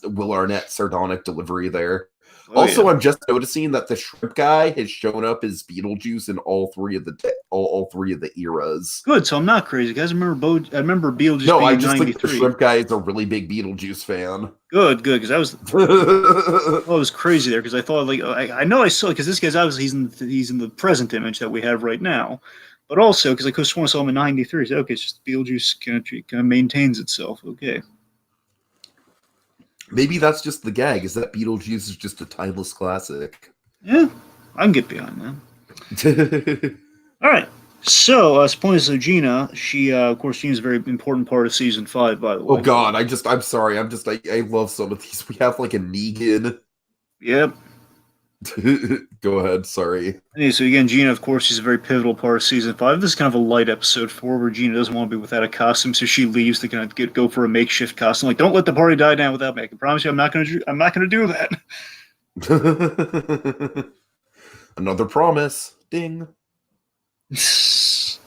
Speaker 1: sardonic delivery there. I'm just noticing that the shrimp guy has shown up as Beetlejuice in all three of the eras.
Speaker 2: Good, so I'm not crazy, guys. I remember Beetlejuice.
Speaker 1: No, I just think the shrimp guy is a really big Beetlejuice fan.
Speaker 2: Good, because I was, I was crazy there because I thought I know I saw because this guy's obviously he's in the present image that we have right now, but also because I could have sworn I saw him in '93. So okay, it's just Beetlejuice kind of maintains itself. Okay.
Speaker 1: Maybe that's just the gag, is that Beetlejuice is just a timeless classic.
Speaker 2: Yeah, I can get behind that. All right. So, so Gina, she, of course, Gina's a very important part of season 5, by the
Speaker 1: Oh
Speaker 2: way.
Speaker 1: God, I'm sorry. I love some of these. We have like a Negan.
Speaker 2: Yep.
Speaker 1: Go ahead, sorry.
Speaker 2: Anyway, so again, Gina, of course, she's a very pivotal part of season 5. This is kind of a light episode 4 where Gina doesn't want to be without a costume, so she leaves to kind of go for a makeshift costume. Like, don't let the party die down without me. I can promise you, I'm not gonna do that.
Speaker 1: Another promise. Ding.
Speaker 2: So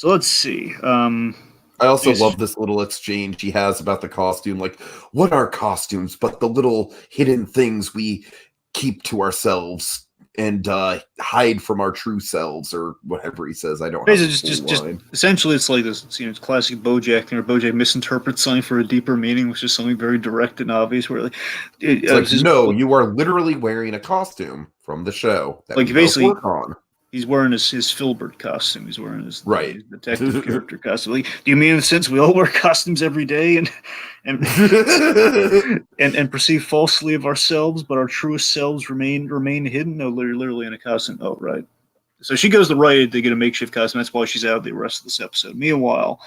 Speaker 2: let's see.
Speaker 1: I also love this little exchange he has about the costume. Like, what are costumes but the little hidden things we keep to ourselves and hide from our true selves, or whatever he says. I don't know.
Speaker 2: Just essentially, it's like this. It's classic Bojack thing, where Bojack misinterprets something for a deeper meaning, which is something very direct and obvious. Where
Speaker 1: no, you are literally wearing a costume from the show that we
Speaker 2: basically
Speaker 1: work on.
Speaker 2: He's wearing his Filbert costume. He's wearing his detective character costume. Like, do you mean in the sense we all wear costumes every day and perceive falsely of ourselves, but our truest selves remain hidden? No, literally in a costume. Oh, right. So she goes to Rite to get a makeshift costume. That's why she's out the rest of this episode. Meanwhile,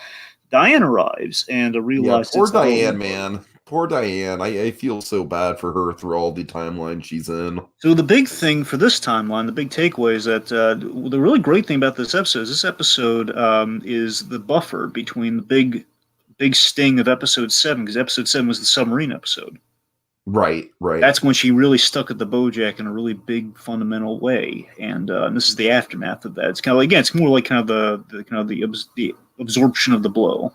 Speaker 2: Diane arrives and realizes.
Speaker 1: Yeah, poor Diane, man. Poor Diane. I feel so bad for her through all the timeline she's in.
Speaker 2: So the big thing for this timeline, the big takeaway is that the really great thing about this episode is is the buffer between the big sting of episode 7, because episode 7 was the submarine episode.
Speaker 1: Right.
Speaker 2: That's when she really stuck at the Bojack in a really big fundamental way, and this is the aftermath of that. It's kind of like, again, it's more like kind of the absorption of the blow.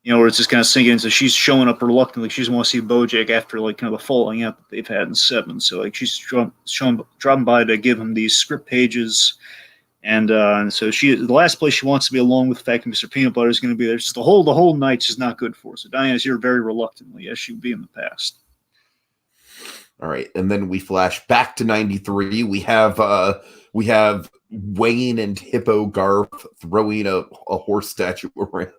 Speaker 2: Where it's just kind of sinking in. So she's showing up reluctantly. She doesn't want to see Bojack after like kind of the falling out that they've had in 7. So like she's dropping by to give him these script pages, and so the last place she wants to be, along with the fact that Mr. Peanutbutter is going to be there. Just the whole night's just not good for her. So Diane is here very reluctantly, as she would be in the past.
Speaker 1: All right, and then we flash back to 93. We have Wayne and Hippo Garth throwing a horse statue around.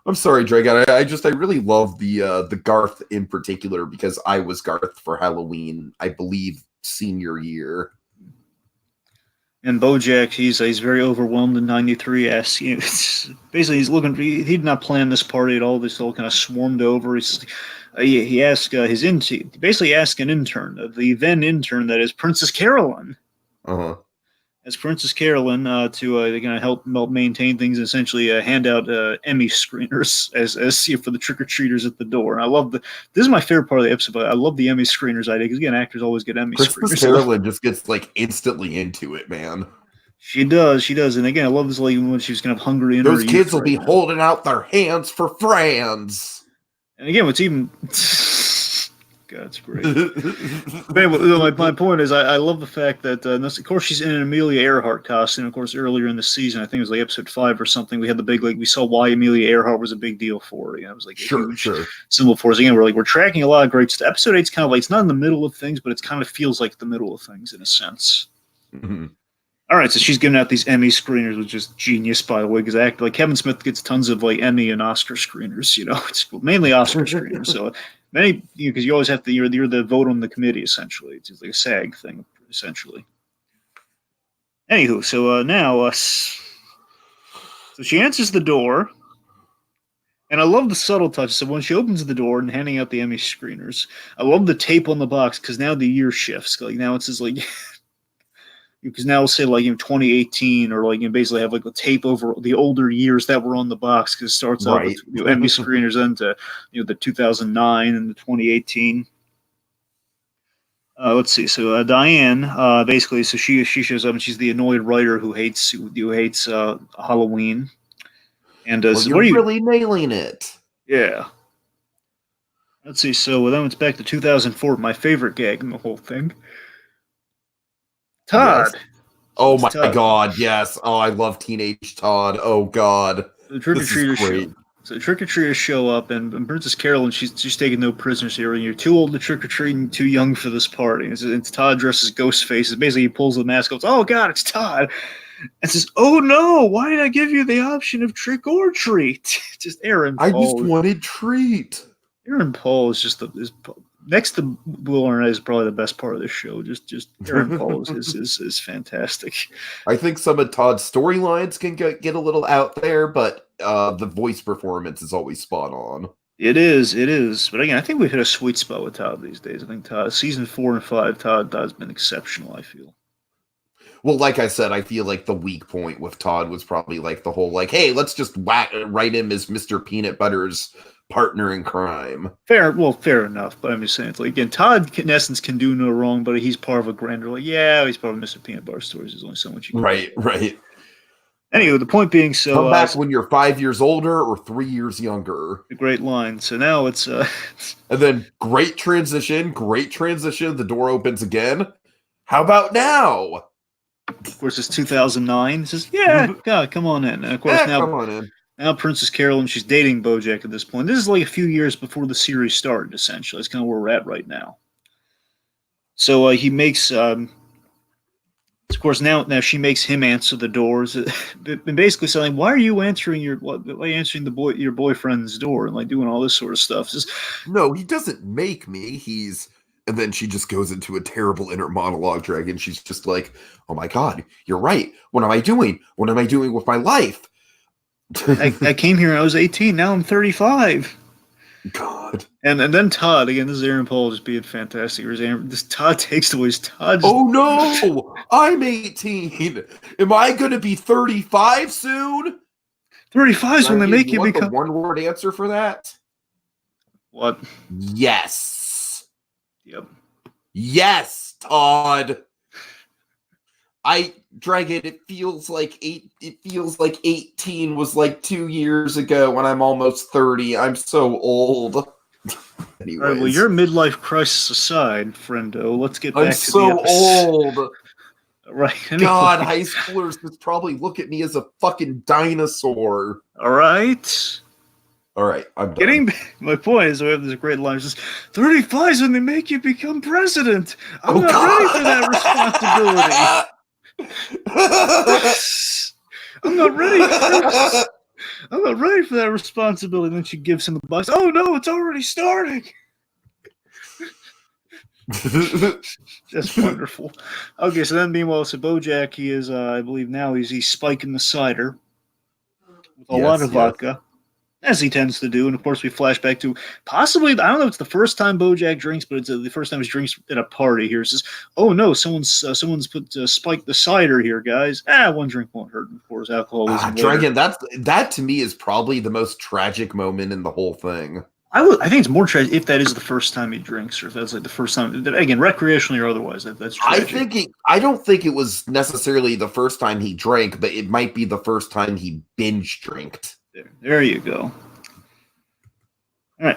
Speaker 1: I'm sorry, Dragon. I really love the Garth in particular, because I was Garth for Halloween, I believe, senior year.
Speaker 2: And Bojack, he's very overwhelmed in 93. Basically, he's looking. He did not plan this party at all. This all kind of swarmed over. He asked basically asked an intern, the then intern, that is Princess Carolyn. As Princess Carolyn to kind of help maintain things, and essentially hand out Emmy screeners as for the trick or treaters at the door. And I love this is my favorite part of the episode. But I love the Emmy screeners idea, because again, actors always get Emmy screeners.
Speaker 1: Princess Carolyn just gets like instantly into it, man.
Speaker 2: She does, and again, I love this lady when she was kind of hungry.
Speaker 1: Those kids will be holding out their hands for friends.
Speaker 2: And again, what's even God, it's great. But anyway, my point is, I love the fact that, of course, she's in an Amelia Earhart costume. Of course, earlier in the season, I think it was like episode 5 or something, we had the big, we saw why Amelia Earhart was a big deal for her. It was like a huge symbol for us. Again, we're tracking a lot of great stuff. Episode 8's kind of like, it's not in the middle of things, but it kind of feels like the middle of things in a sense.
Speaker 1: Mm-hmm.
Speaker 2: All right, so she's giving out these Emmy screeners, which is genius, by the way, because like Kevin Smith gets tons of like Emmy and Oscar screeners. It's mainly Oscar screeners. So many, because you always have to, you're the vote on the committee, essentially. It's like a SAG thing, essentially. Anywho, so now, so she answers the door, and I love the subtle touch. So when she opens the door and handing out the Emmy screeners, I love the tape on the box, because now the year shifts. Like now it says like. Because now we'll say like 2018, or like basically have like a tape over the older years that were on the box, because it starts out with Emmy screeners into the 2009 and the 2018. Let's see. So Diane basically, so she shows up, and she's the annoyed writer who hates Halloween. And
Speaker 1: well, you're really nailing it.
Speaker 2: Yeah. Let's see. So then it's back to 2004. My favorite gag in the whole thing. Todd.
Speaker 1: Yes. Oh my God, yes. Oh, I love Teenage Todd. Oh God.
Speaker 2: The trick-or-treaters show up, and Princess Carolyn, she's taking no prisoners here, and you're too old to trick-or-treat and too young for this party. It's Todd dressed as Ghostface. Basically, he pulls the mask off. Oh God, it's Todd. And says, "Oh no, why did I give you the option of trick or treat?" Just Aaron.
Speaker 1: I just wanted treat.
Speaker 2: Aaron Paul is just next to Will Arnett is probably the best part of this show. Just Aaron Paul is fantastic.
Speaker 1: I think some of Todd's storylines can get a little out there, but the voice performance is always spot on.
Speaker 2: It is. But again, I think we've hit a sweet spot with Todd these days. I think Todd, season 4 and 5, Todd's been exceptional, I feel.
Speaker 1: Well, like I said, I feel like the weak point with Todd was probably like the whole like, hey, let's just write him as Mr. Peanutbutter's partner in crime.
Speaker 2: Fair enough. But I'm just saying, it's like, again, Todd in essence can do no wrong, but he's part of a grander, like, yeah, he's part of Mr. Peanut Butter Stories. There's only so much you can
Speaker 1: do. Right.
Speaker 2: Anyway, the point being, so
Speaker 1: come back when you're 5 years older or 3 years younger.
Speaker 2: A great line. So now it's
Speaker 1: and then great transition. The door opens again. How about now?
Speaker 2: Of course, it's 2009. It says, yeah, God, come on in. And of course,
Speaker 1: come on in.
Speaker 2: Now Princess Carolyn, she's dating Bojack at this point. This is like a few years before the series started, essentially. That's kind of where we're at right now. So he makes, of course, now she makes him answer the doors, and basically saying, "Why are you answering your boyfriend's door and like doing all this sort of stuff?" Just,
Speaker 1: no, he doesn't make me. And then she just goes into a terrible inner monologue, Dragon. She's just like, "Oh my God, you're right. What am I doing? What am I doing with my life?"
Speaker 2: I came here when I was 18. Now I'm 35.
Speaker 1: God.
Speaker 2: And then Todd, again, this is Aaron Paul just being fantastic. This Todd takes the voice.
Speaker 1: Oh no! I'm 18. Am I going to be 35 soon?
Speaker 2: 35 is when they make you become...
Speaker 1: the one-word answer for that?
Speaker 2: What?
Speaker 1: Yes.
Speaker 2: Yep.
Speaker 1: Yes, Todd. Dragon, it feels like 18 was like 2 years ago when I'm almost 30. I'm so old. Anyways.
Speaker 2: All right, well, your midlife crisis aside, friendo, let's get back to the episode.
Speaker 1: I'm so old.
Speaker 2: Right.
Speaker 1: Anyway. God, high schoolers would probably look at me as a fucking dinosaur.
Speaker 2: All right.
Speaker 1: I'm done.
Speaker 2: My point is, we have this great line. It says, 35 is when they make you become president. I'm not ready for that responsibility. I'm not ready for that responsibility. Then she gives him the box. Oh no, it's already starting. Just wonderful. Okay, so then meanwhile, so Bojack, he is, I believe now he's spiking the cider with a lot of vodka, as he tends to do. And of course, we flash back to possibly, I don't know if it's the first time Bojack drinks, but it's the first time he drinks at a party here. It says, oh no, someone's put spiked the cider here, guys. One drink won't hurt. Of course, alcoholism.
Speaker 1: Dragon, that to me is probably the most tragic moment in the whole thing.
Speaker 2: I think it's more tragic if that is the first time he drinks, or if that's like the first time, again, recreationally or otherwise. That's tragic.
Speaker 1: I don't think it was necessarily the first time he drank, but it might be the first time he binge drinked.
Speaker 2: There you go. All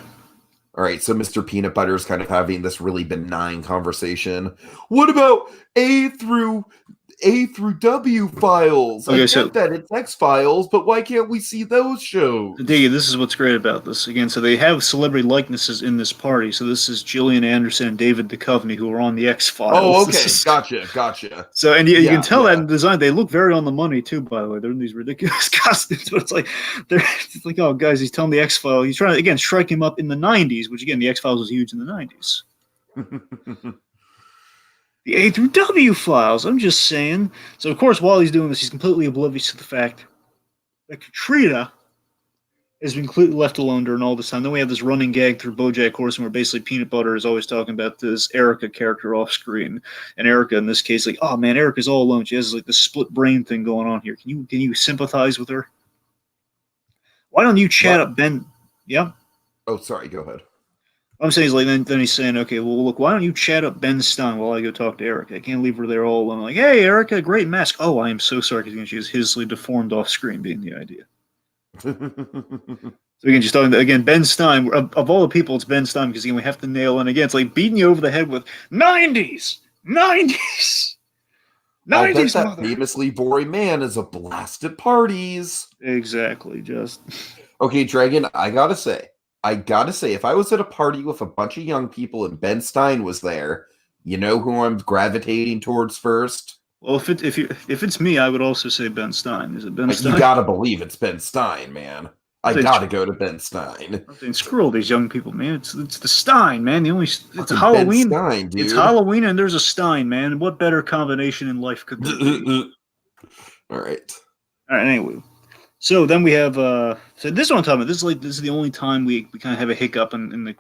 Speaker 1: right. So Mr. Peanut Butter is kind of having this really benign conversation. What about A through W files?
Speaker 2: Okay,
Speaker 1: I get that it's X Files, but why can't we see those shows?
Speaker 2: Diggy, this is what's great about this. Again, so they have celebrity likenesses in this party. So this is Gillian Anderson and David Duchovny, who are on the X Files.
Speaker 1: Oh, okay, gotcha.
Speaker 2: So, and you can tell that in design. They look very on the money too. By the way, they're in these ridiculous costumes. But it's like, oh, guys, he's telling the X Files. He's trying to again strike him up in the '90s, which again, the X Files was huge in the '90s. The A through W files. I'm just saying. So, of course, while he's doing this, he's completely oblivious to the fact that Katrina has been completely left alone during all this time. Then we have this running gag through Bojack Horseman where basically Peanut Butter is always talking about this Erica character off screen. And Erica, in this case, like, oh, man, Erica's all alone. She has like this split brain thing going on here. Can you sympathize with her? Why don't you chat up Ben? Yeah?
Speaker 1: Oh, sorry. Go ahead.
Speaker 2: I'm saying, then he's saying, okay, well, look, why don't you chat up Ben Stein while I go talk to Erica? I can't leave her there all alone. Like, hey, Erica, great mask. Oh, I am so sorry because she is hideously deformed off screen, being the idea. So again, just talking again, Ben Stein. Of all the people, it's Ben Stein because again, we have to nail in again. It's like beating you over the head with 90s.
Speaker 1: I bet that famously boring man is a blast at parties.
Speaker 2: Exactly. Just
Speaker 1: okay, Dragon. I gotta say, if I was at a party with a bunch of young people and Ben Stein was there, you know who I'm gravitating towards first?
Speaker 2: Well, if it's me, I would also say Ben Stein. Is it Ben Stein?
Speaker 1: You gotta believe it's Ben Stein, man. I gotta go to Ben Stein.
Speaker 2: I'm saying, screw all these young people, man. It's the Stein, man. It's
Speaker 1: Fucking
Speaker 2: Halloween.
Speaker 1: Ben Stein, dude.
Speaker 2: It's Halloween, and there's a Stein, man. What better combination in life could there be?
Speaker 1: All right.
Speaker 2: Anyway, so then we have so this is what I'm talking about. This is the only time we kind of have a hiccup in the.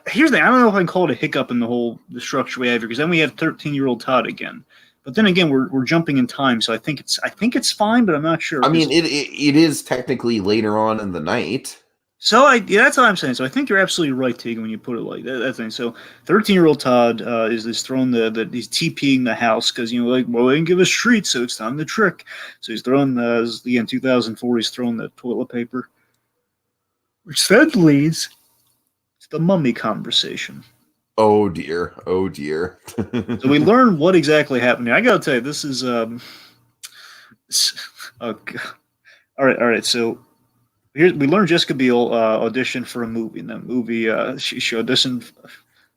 Speaker 2: Here's the thing. I don't know if I can call it a hiccup in the structure we have here, because then we have 13-year-old Todd again. But then again, we're jumping in time, so I think it's fine, but I'm not sure.
Speaker 1: I mean, it is technically later on in the night.
Speaker 2: So that's what I'm saying. So I think you're absolutely right, Tegan, when you put it like that. That thing. So 13-year-old Todd is throwing he's TPing the house because they didn't give us treats, so it's time to trick. So he's throwing in 2004. He's throwing the toilet paper, which then leads to the mummy conversation.
Speaker 1: Oh dear! Oh dear!
Speaker 2: So we learn what exactly happened here. I gotta tell you, this is oh God. All right. So we learned Jessica Biel auditioned for a movie. In that movie, she auditioned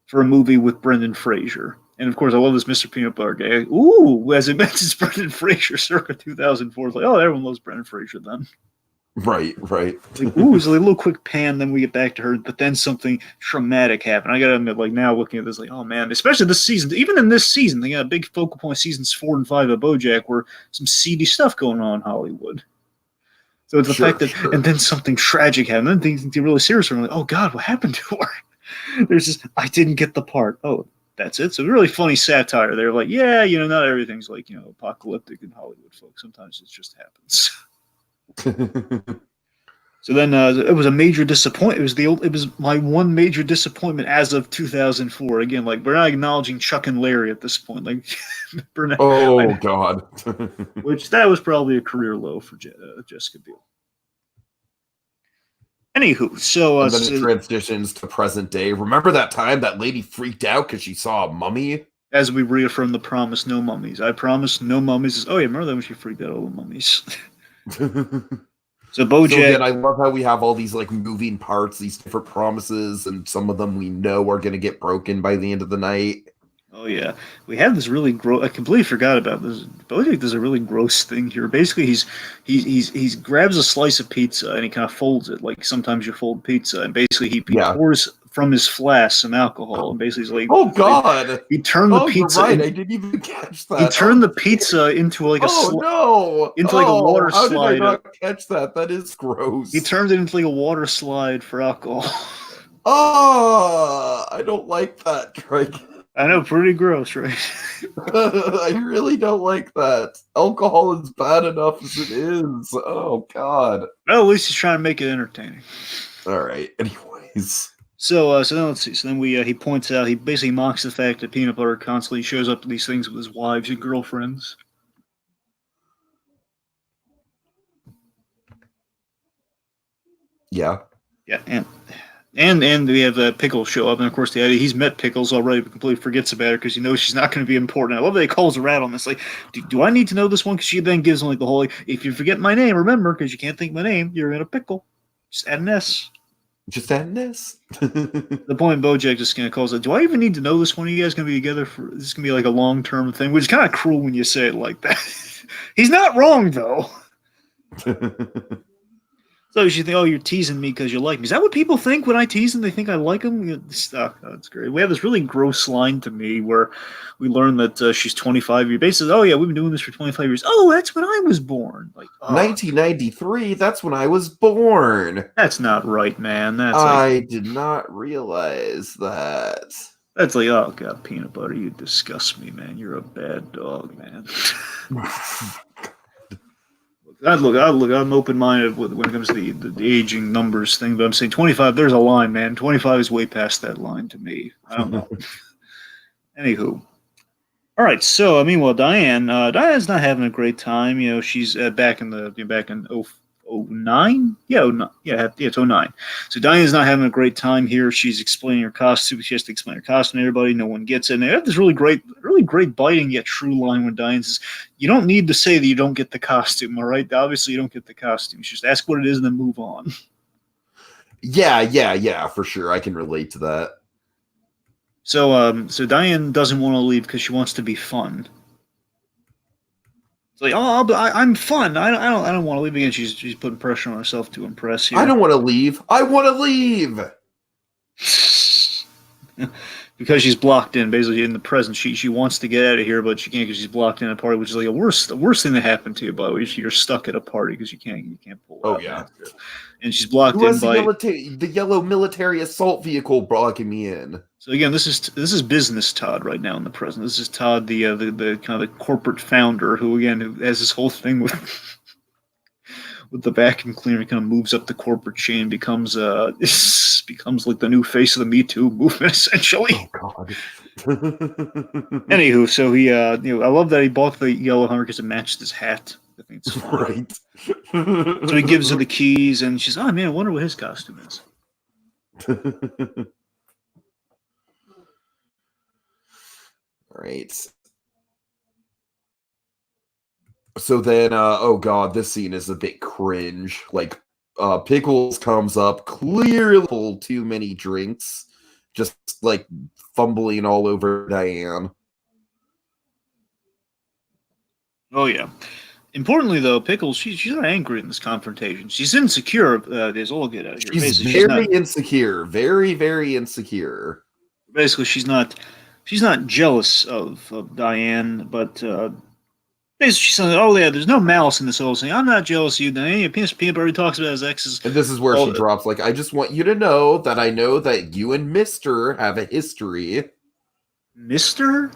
Speaker 2: for a movie with Brendan Fraser. And of course, I love this Mr. Peanutbutter guy. Ooh, as it mentions Brendan Fraser, circa 2004. It's like, oh, everyone loves Brendan Fraser then.
Speaker 1: Right.
Speaker 2: Like, ooh, it's a little quick pan, then we get back to her, but then something traumatic happened. I gotta admit, like now looking at this, like, oh man, especially this season, even in this season, they got a big focal point, seasons 4 and 5 of Bojack, where some seedy stuff going on in Hollywood. So it's the fact that, and then something tragic happened, then things get really serious. I'm like, oh God, what happened to her? There's just, I didn't get the part. Oh, that's it. So really funny satire. They're like, yeah, not everything's like, apocalyptic in Hollywood, folks. Sometimes it just happens. So then it was a major disappointment. It was my one major disappointment as of 2004. Again, like we're not acknowledging Chuck and Larry at this point. Like,
Speaker 1: God,
Speaker 2: which that was probably a career low for Jessica Biel. Anywho, so
Speaker 1: and then it transitions to present day. Remember that time that lady freaked out because she saw a mummy?
Speaker 2: As we reaffirm the promise, no mummies. I promise, no mummies. Oh yeah, remember that when she freaked out all the mummies. So Bojack. So
Speaker 1: again, I love how we have all these like moving parts, these different promises, and some of them we know are going to get broken by the end of the night.
Speaker 2: Oh yeah, we have this really gross. I completely forgot about this. Bojack does a really gross thing here. Basically, he grabs a slice of pizza and he kind of folds it like sometimes you fold pizza, and basically he pours from his flask some alcohol, and basically he's like,
Speaker 1: "Oh God!"
Speaker 2: He turned the pizza.
Speaker 1: You're right. I didn't even catch that.
Speaker 2: He turned the pizza into like a a water
Speaker 1: how
Speaker 2: slide.
Speaker 1: Did I not catch that? That is gross.
Speaker 2: He turned it into like a water slide for alcohol.
Speaker 1: Oh, I don't like that, Drake.
Speaker 2: I know, pretty gross, right?
Speaker 1: I really don't like that. Alcohol is bad enough as it is. Oh God.
Speaker 2: Well, at least he's trying to make it entertaining.
Speaker 1: All right. Anyways.
Speaker 2: So then let's see. So then he points out, he basically mocks the fact that Peanutbutter constantly shows up to these things with his wives and girlfriends.
Speaker 1: Yeah.
Speaker 2: Yeah, and we have Pickles show up, and of course he's met Pickles already, but completely forgets about her because he knows she's not going to be important. I love that he calls her out on this. Like, do I need to know this one? Because she then gives him like the whole, like, if you forget my name, remember, because you can't think my name, you're in a pickle. Just add an S.
Speaker 1: Just add an S.
Speaker 2: The point Bojack just kind of calls it. Do I even need to know this one? Are you guys going to be together for? This is going to be like a long-term thing, which is kind of cruel when you say it like that. He's not wrong though. So you think, oh, you're teasing me because you like me. Is that what people think when I tease them? They think I like them? That's great. We have this really gross line to me where we learn that she's 25 years. Basically, oh, yeah, we've been doing this for 25 years. Oh, that's when I was born. Like
Speaker 1: 1993, that's when I was born.
Speaker 2: That's not right, man.
Speaker 1: I did not realize that.
Speaker 2: That's like, oh, God, Peanutbutter, you disgust me, man. You're a bad dog, man. I'm open-minded when it comes to the aging numbers thing, but I'm saying 25, there's a line, man. 25 is way past that line to me. I don't know. Anywho. All right, so, meanwhile, Diane's not having a great time. She's back in 09? It's 09. So Diane's not having a great time here. She's explaining her costume. She has to explain her costume to everybody. No one gets it. And they have this really great biting yet true line when Diane says, you don't need to say that you don't get the costume, all right? Obviously, you don't get the costume. You just ask what it is and then move on.
Speaker 1: Yeah, for sure. I can relate to that.
Speaker 2: So Diane doesn't want to leave because she wants to be fun. It's like, I'm fun. I don't want to leave again. She's putting pressure on herself to impress here.
Speaker 1: I don't want to leave. I want to leave.
Speaker 2: Because she's blocked in, basically in the present. She wants to get out of here, but she can't because she's blocked in a party, which is like the worst thing that happened to you. By the way, you're stuck at a party because you can't pull out.
Speaker 1: Oh yeah.
Speaker 2: And she's blocked
Speaker 1: Who
Speaker 2: in
Speaker 1: has
Speaker 2: by
Speaker 1: the yellow military assault vehicle blocking me in.
Speaker 2: So again, this is business Todd right now in the present. This is Todd, the kind of the corporate founder who has this whole thing with with the vacuum cleaner. Kind of moves up the corporate chain, becomes becomes like the new face of the Me Too movement essentially.
Speaker 1: Oh God.
Speaker 2: Anywho, so he I love that he bought the yellow Hummer because it matched his hat. I think it's fun.
Speaker 1: Right.
Speaker 2: So he gives her the keys, and she's, oh man, I wonder what his costume is.
Speaker 1: All right. So then, oh God, this scene is a bit cringe. Like, Pickles comes up, clearly too many drinks, just like fumbling all over Diane.
Speaker 2: Oh yeah. Importantly, though, Pickles, she's not angry in this confrontation. She's insecure. There's all get out of here.
Speaker 1: She's very insecure, very, very insecure.
Speaker 2: Basically, she's not jealous of Diane, but basically she's saying, "Oh yeah, there's no malice in this whole thing. I'm not jealous of you." Diane, Peanutbutter talks about his exes,
Speaker 1: and this is where she drops like, "I just want you to know that you and Mister have a history."
Speaker 2: Mister.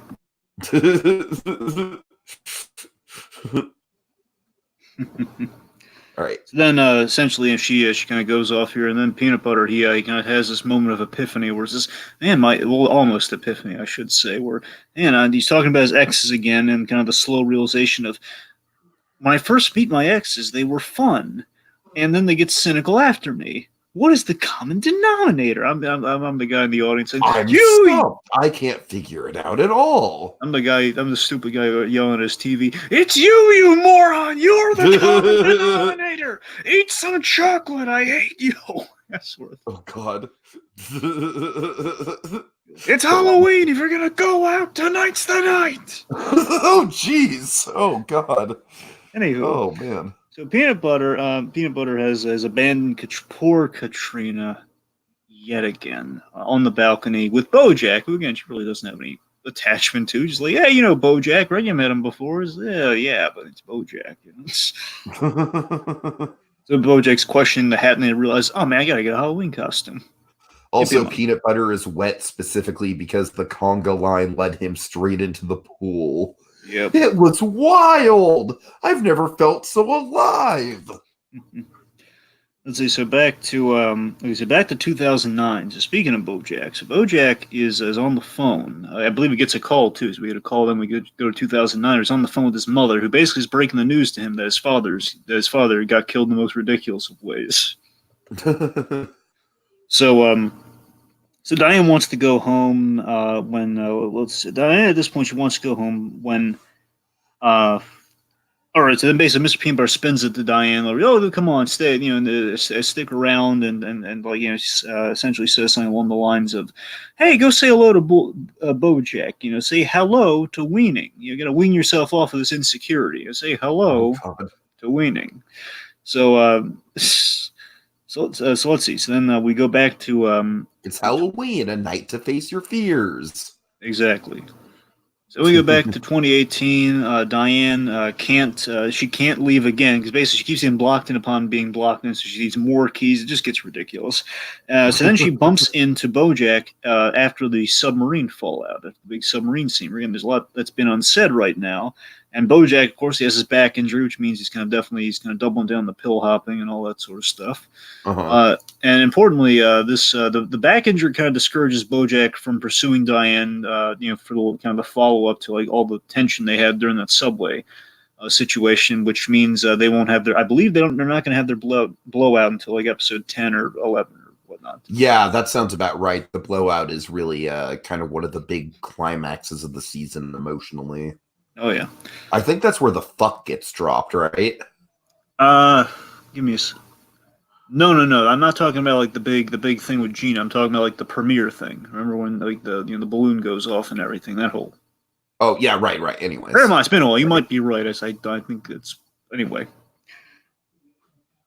Speaker 1: All right.
Speaker 2: So then, essentially, she kind of goes off here, and then Peanutbutter he kind of has this moment of epiphany, where it's this almost epiphany, I should say, where he's talking about his exes again, and kind of the slow realization of when I first meet my exes, they were fun, and then they get cynical after me. What is the common denominator? I'm the guy in the audience saying,
Speaker 1: I can't figure it out at all.
Speaker 2: I'm the stupid guy yelling at his TV. It's you moron! You're the common denominator! Eat some chocolate, I hate you!
Speaker 1: Oh God.
Speaker 2: It's Halloween, if you're gonna go out, tonight's the night!
Speaker 1: Oh jeez. Oh God.
Speaker 2: Anywho.
Speaker 1: Oh man.
Speaker 2: So Peanutbutter has abandoned poor Katrina yet again on the balcony with Bojack, who again she really doesn't have any attachment to. Just like, hey, Bojack, right? You met him before. Yeah, but it's Bojack. So Bojack's questioning the hat, and they realize, oh man, I gotta get a Halloween costume.
Speaker 1: Also, Peanutbutter is wet specifically because the conga line led him straight into the pool.
Speaker 2: Yep.
Speaker 1: It was wild. I've never felt so alive.
Speaker 2: Let's see. So back to 2009. So speaking of Bojack, so Bojack is on the phone. I believe he gets a call too. So we get a call. Then we go to 2009. He's on the phone with his mother, who basically is breaking the news to him that his father got killed in the most ridiculous of ways. So Diane wants to go home when Diane at this point she wants to go home when all right, so then basically Mr. Peanutbutter spins it to Diane, like, oh, come on, stay, stick around, and like, essentially says something along the lines of, hey, go say hello to Bojack, say hello to weaning. You got to wean yourself off of this insecurity. Say hello to weaning. So let's see. So then we go back to
Speaker 1: it's Halloween, a night to face your fears.
Speaker 2: Exactly. So we go back to 2018. Diane can't leave again because basically she keeps getting blocked in upon being blocked, and so she needs more keys. It just gets ridiculous. So then she bumps into Bojack after the submarine fallout, after the big submarine scene. Again, there's a lot that's been unsaid right now. And Bojack, of course, he has his back injury, which means he's kind of doubling down the pill hopping and all that sort of stuff. And importantly, the back injury kind of discourages Bojack from pursuing Diane, for the kind of the follow up to like all the tension they had during that subway situation, which means they won't have their. I believe they're not going to have their blowout until like episode 10 or 11 or whatnot.
Speaker 1: Yeah, that sounds about right. The blowout is really kind of one of the big climaxes of the season emotionally.
Speaker 2: Oh yeah,
Speaker 1: I think that's where the fuck gets dropped, right?
Speaker 2: Give me a. No. I'm not talking about like the big thing with Gina. I'm talking about like the premiere thing. Remember when like the balloon goes off and everything? That whole.
Speaker 1: Oh, yeah, right. Anyways.
Speaker 2: Never mind, it's been a while. You might be right. I think it's... Anyway.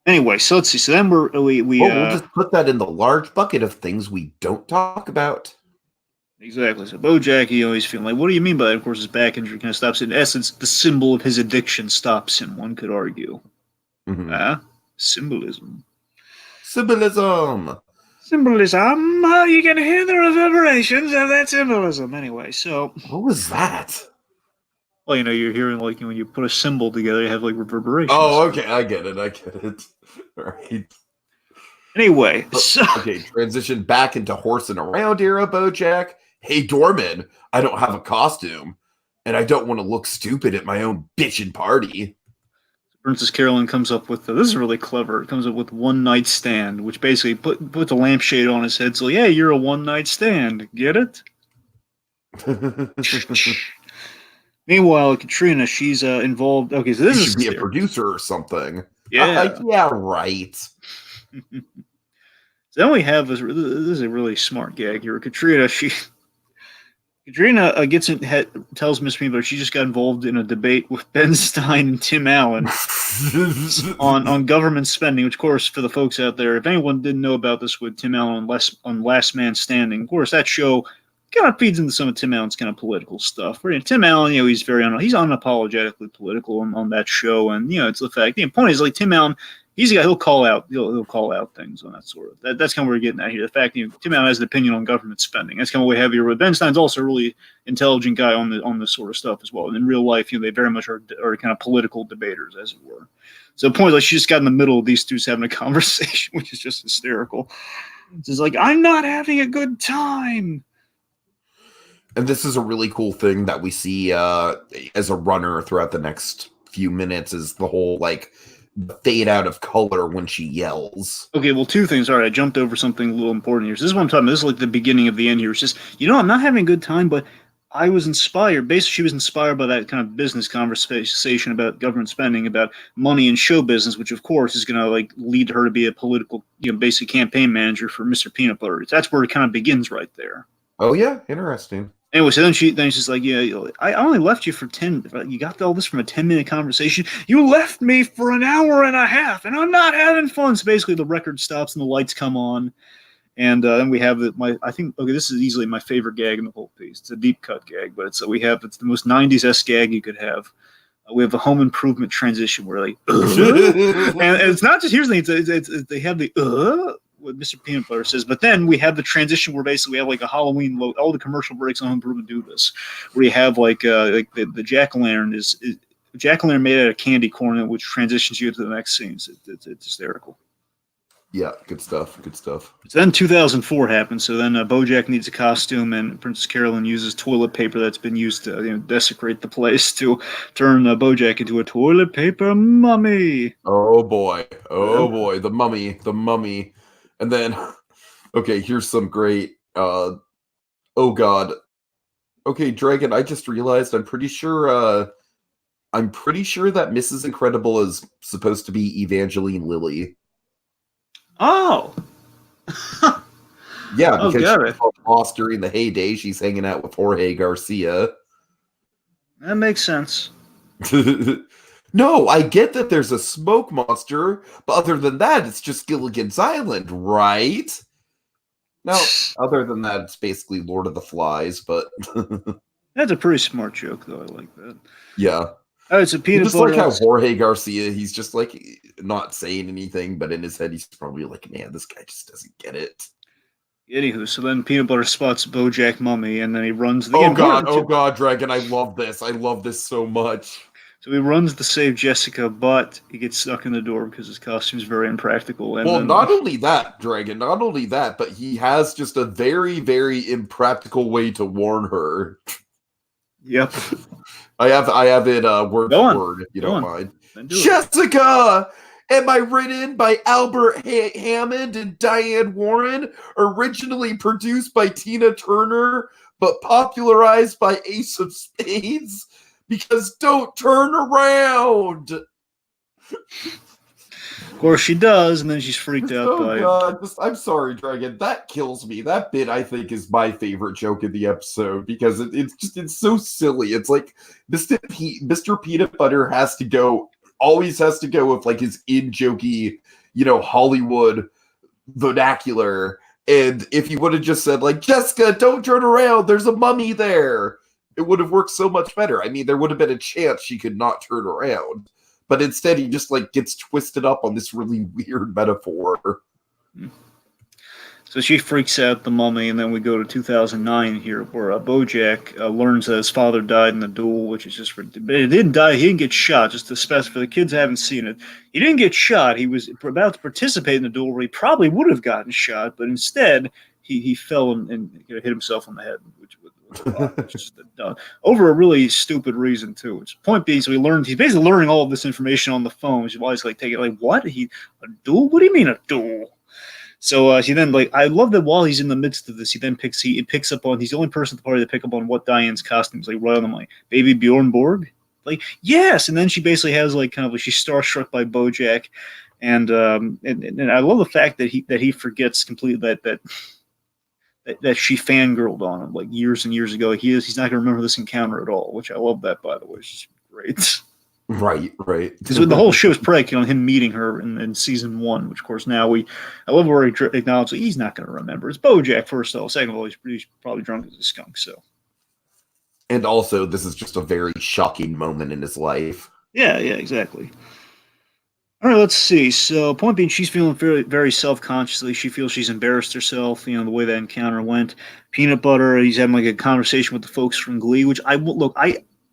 Speaker 2: Anyway, so let's see. So then
Speaker 1: We'll just put that in the large bucket of things we don't talk about.
Speaker 2: Exactly. So Bojack, he's feeling like, what do you mean by that? Of course, his back injury kind of stops it. In essence, the symbol of his addiction stops him, one could argue. Symbolism.
Speaker 1: Symbolism!
Speaker 2: You can hear the reverberations of that symbolism. Anyway, so...
Speaker 1: What was that?
Speaker 2: Well, you're hearing, like, when you put a symbol together, you have, like, reverberations.
Speaker 1: Oh, okay, I get it. All right.
Speaker 2: Anyway, so...
Speaker 1: Okay, transition back into horsing around era, Bojack. Hey, Dorman, I don't have a costume, and I don't want to look stupid at my own bitchin' party.
Speaker 2: Princess Carolyn comes up with, this is really clever, it comes up with one night stand, which basically puts a lampshade on his head, so, yeah, you're a one night stand. Get it? Meanwhile, Katrina, she's involved. Okay, so this
Speaker 1: should be a producer or something.
Speaker 2: Yeah.
Speaker 1: Yeah, right.
Speaker 2: So then we have this is a really smart gag here. Katrina tells Miss Peanutbutter she just got involved in a debate with Ben Stein and Tim Allen on government spending, which, of course, for the folks out there, if anyone didn't know about this with Tim Allen on Last Man Standing, of course, that show kind of feeds into some of Tim Allen's kind of political stuff. Where Tim Allen, he's he's unapologetically political on that show, and it's the fact. The point is, like, Tim Allen, he's a guy he'll call out things on that sort of. That's kind of what we're getting at here. The fact Tim Allen has an opinion on government spending. That's kind of what we have here. But Ben Stein's also a really intelligent guy on this sort of stuff as well. And in real life, they very much are kind of political debaters, as it were. So the point is, like, she just got in the middle of these two having a conversation, which is just hysterical. It's just like, I'm not having a good time.
Speaker 1: And this is a really cool thing that we see as a runner throughout the next few minutes is the whole, like, fade out of color when she yells.
Speaker 2: Okay, well, two things. All right, I jumped over something a little important here. So this is what I'm talking about. This is like the beginning of the end here. It's just, I'm not having a good time, but I was inspired. Basically, she was inspired by that kind of business conversation about government spending, about money and show business, which, of course, is going to, like, lead her to be a political, basic campaign manager for Mr. Peanutbutter. That's where it kind of begins right there.
Speaker 1: Oh, yeah? Interesting.
Speaker 2: Anyway, so then she's like, yeah, I only left you for 10. You got all this from a 10-minute conversation. You left me for an hour and a half, and I'm not having fun. So basically, the record stops and the lights come on, and then we have this is easily my favorite gag in the whole piece. It's a deep cut gag, but it's the most 90s-esque gag you could have. We have a home improvement transition where and it's not just here's the thing. It's they have the what Mr. Peanutbutter says, but then we have the transition where basically we have like a Halloween load. All the commercial breaks on Home Improvement do this, where you have like the jack-o'-lantern is jack-o'-lantern made out of candy corn, which transitions you to the next scene. It's hysterical.
Speaker 1: Yeah, good stuff. So
Speaker 2: then 2004 happens. So then Bojack needs a costume, and Princess Carolyn uses toilet paper that's been used to desecrate the place to turn Bojack into a toilet paper mummy.
Speaker 1: Oh boy, the mummy. And then, okay, here's some great, oh god. Okay, Dragon, I just realized I'm pretty sure that Mrs. Incredible is supposed to be Evangeline Lilly.
Speaker 2: Oh!
Speaker 1: Yeah, because she's lost during the heyday. She's hanging out with Jorge Garcia.
Speaker 2: That makes sense.
Speaker 1: No, I get that there's a smoke monster, but other than that, it's just Gilligan's Island, right? Now, other than that, it's basically Lord of the Flies, but...
Speaker 2: That's a pretty smart joke, though. I like that.
Speaker 1: Yeah.
Speaker 2: Oh, it's a peanut
Speaker 1: just
Speaker 2: butter.
Speaker 1: Like how Jorge Garcia, he's just like not saying anything, but in his head, he's probably like, man, this guy just doesn't get it.
Speaker 2: Anywho, so then Peanut Butter spots Bojack Mummy, and then he runs...
Speaker 1: Oh, God, Dragon, I love this. I love this so much.
Speaker 2: So he runs to save Jessica, but he gets stuck in the door because his costume's very impractical. And
Speaker 1: not only that, Dragon, but he has just a very, very impractical way to warn her.
Speaker 2: Yep.
Speaker 1: I have it word for word, if you don't mind. Jessica! Am I written by Albert Hammond and Diane Warren, originally produced by Tina Turner, but popularized by Ace of Spades? Because don't turn around.
Speaker 2: Of course she does, and then she's freaked out
Speaker 1: Oh
Speaker 2: by...
Speaker 1: god, I'm sorry, Dragon. That kills me. That bit, I think, is my favorite joke in the episode because it's so silly. It's like Mr. Peanut Butter always has to go with like his in-jokey, Hollywood vernacular. And if he would have just said like, Jessica, don't turn around, there's a mummy there, it would have worked so much better. I mean, there would have been a chance she could not turn around. But instead, he just like gets twisted up on this really weird metaphor.
Speaker 2: So she freaks out the mummy, and then we go to 2009 here, where Bojack learns that his father died in the duel, which is just... But he didn't die, he didn't get shot, just to specify, the kids haven't seen it. He didn't get shot, he was about to participate in the duel where he probably would have gotten shot, but instead, he fell and hit himself on the head, which just over a really stupid reason too. Which point being, so he's basically learning all of this information on the phone. Which is why he's like taking like, what? A duel? What do you mean a duel? So he then I love that while he's in the midst of this, he picks up on, he's the only person at the party to pick up on what Diane's costume is, like right on the like, baby Bjorn Borg, like yes, and then she basically has like kind of like she's starstruck by Bojack, and I love the fact that he forgets completely that she fangirled on him like years and years ago. He's not going to remember this encounter at all, which I love that, by the way. It's just great.
Speaker 1: Right.
Speaker 2: Because the whole show is predicated on him meeting her in season 1, which of course now I love where he acknowledges that he's not going to remember. It's Bojack, first of all. Second of all, he's probably drunk as a skunk. So,
Speaker 1: and also this is just a very shocking moment in his life.
Speaker 2: Yeah, exactly. All right, let's see. So, point being, she's feeling very, very self-consciously. She feels she's embarrassed herself, the way that encounter went. Peanutbutter, he's having like a conversation with the folks from Glee, which I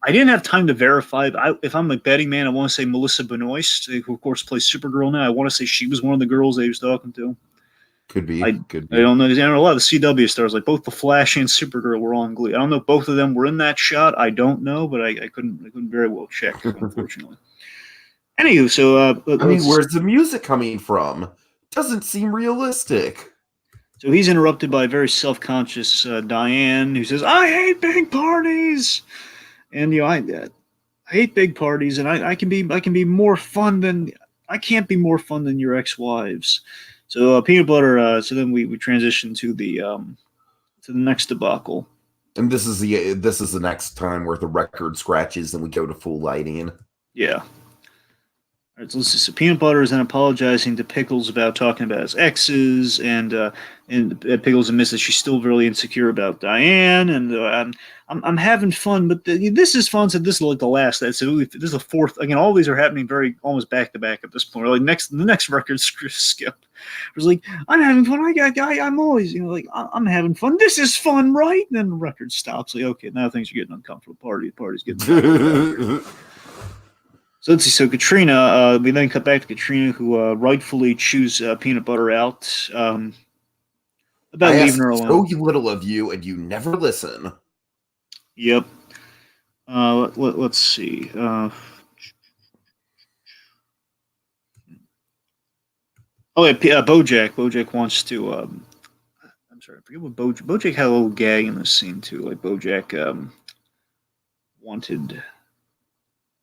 Speaker 2: didn't have time to verify. If I'm a betting man, I want to say Melissa Benoist, who of course plays Supergirl now. I want to say she was one of the girls that he was talking to.
Speaker 1: Could be.
Speaker 2: I don't know. A lot of the CW stars, like both the Flash and Supergirl, were on Glee. I don't know if both of them were in that shot. I don't know, but I couldn't very well check, unfortunately. Anywho, so
Speaker 1: where's the music coming from? Doesn't seem realistic.
Speaker 2: So he's interrupted by a very self-conscious Diane, who says, "I hate big parties," and I hate big parties, and I can be more fun than I can't be more fun than your ex-wives. So Peanutbutter. So then we transition to the next debacle.
Speaker 1: And this is the next time where the record scratches and we go to full lighting.
Speaker 2: Yeah. All right, so let's see. So Peanutbutter is then apologizing to Pickles about talking about his exes, and Pickles admits that she's still really insecure about Diane, and I'm having fun, but this is fun. So this is like the last. So this is the fourth. Again, all these are happening very almost back to back at this point. Like the next record skip. It was like, I'm having fun. I'm always I'm having fun. This is fun, right? And then the record stops. Like, okay, now things are getting uncomfortable. Party's getting uncomfortable. So let's see. So Katrina, we then cut back to Katrina, who rightfully chews Peanutbutter out about leaving her alone.
Speaker 1: So little of you, and you never listen.
Speaker 2: Yep. Let's see. Bojack. Bojack wants to. I'm sorry, I forget what Bojack had a little gag in this scene too. Like Bojack wanted.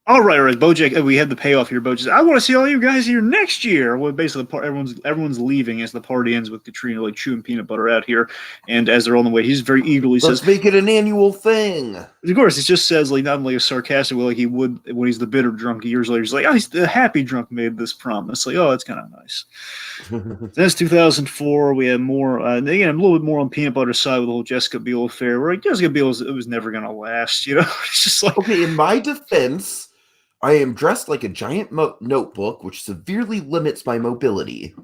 Speaker 2: All right. Bojack, we had the payoff here. Bojack said, "I want to see all you guys here next year." Well, basically, everyone's leaving as the party ends with Katrina like chewing Peanutbutter out here, and as they're on the way, he's very eagerly says,
Speaker 1: "Let's make it an annual thing."
Speaker 2: Of course, he just says like not like a sarcastic way like he would when he's the bitter drunk years later. He's like, "Oh, he's the happy drunk made this promise." Like, oh, that's kind of nice. That's 2004. We have more. Again, a little bit more on Peanutbutter's side with the whole Jessica Biel affair. Where Jessica Biel was never going to last. It's just like,
Speaker 1: okay. In my defense, I am dressed like a giant notebook, which severely limits my mobility.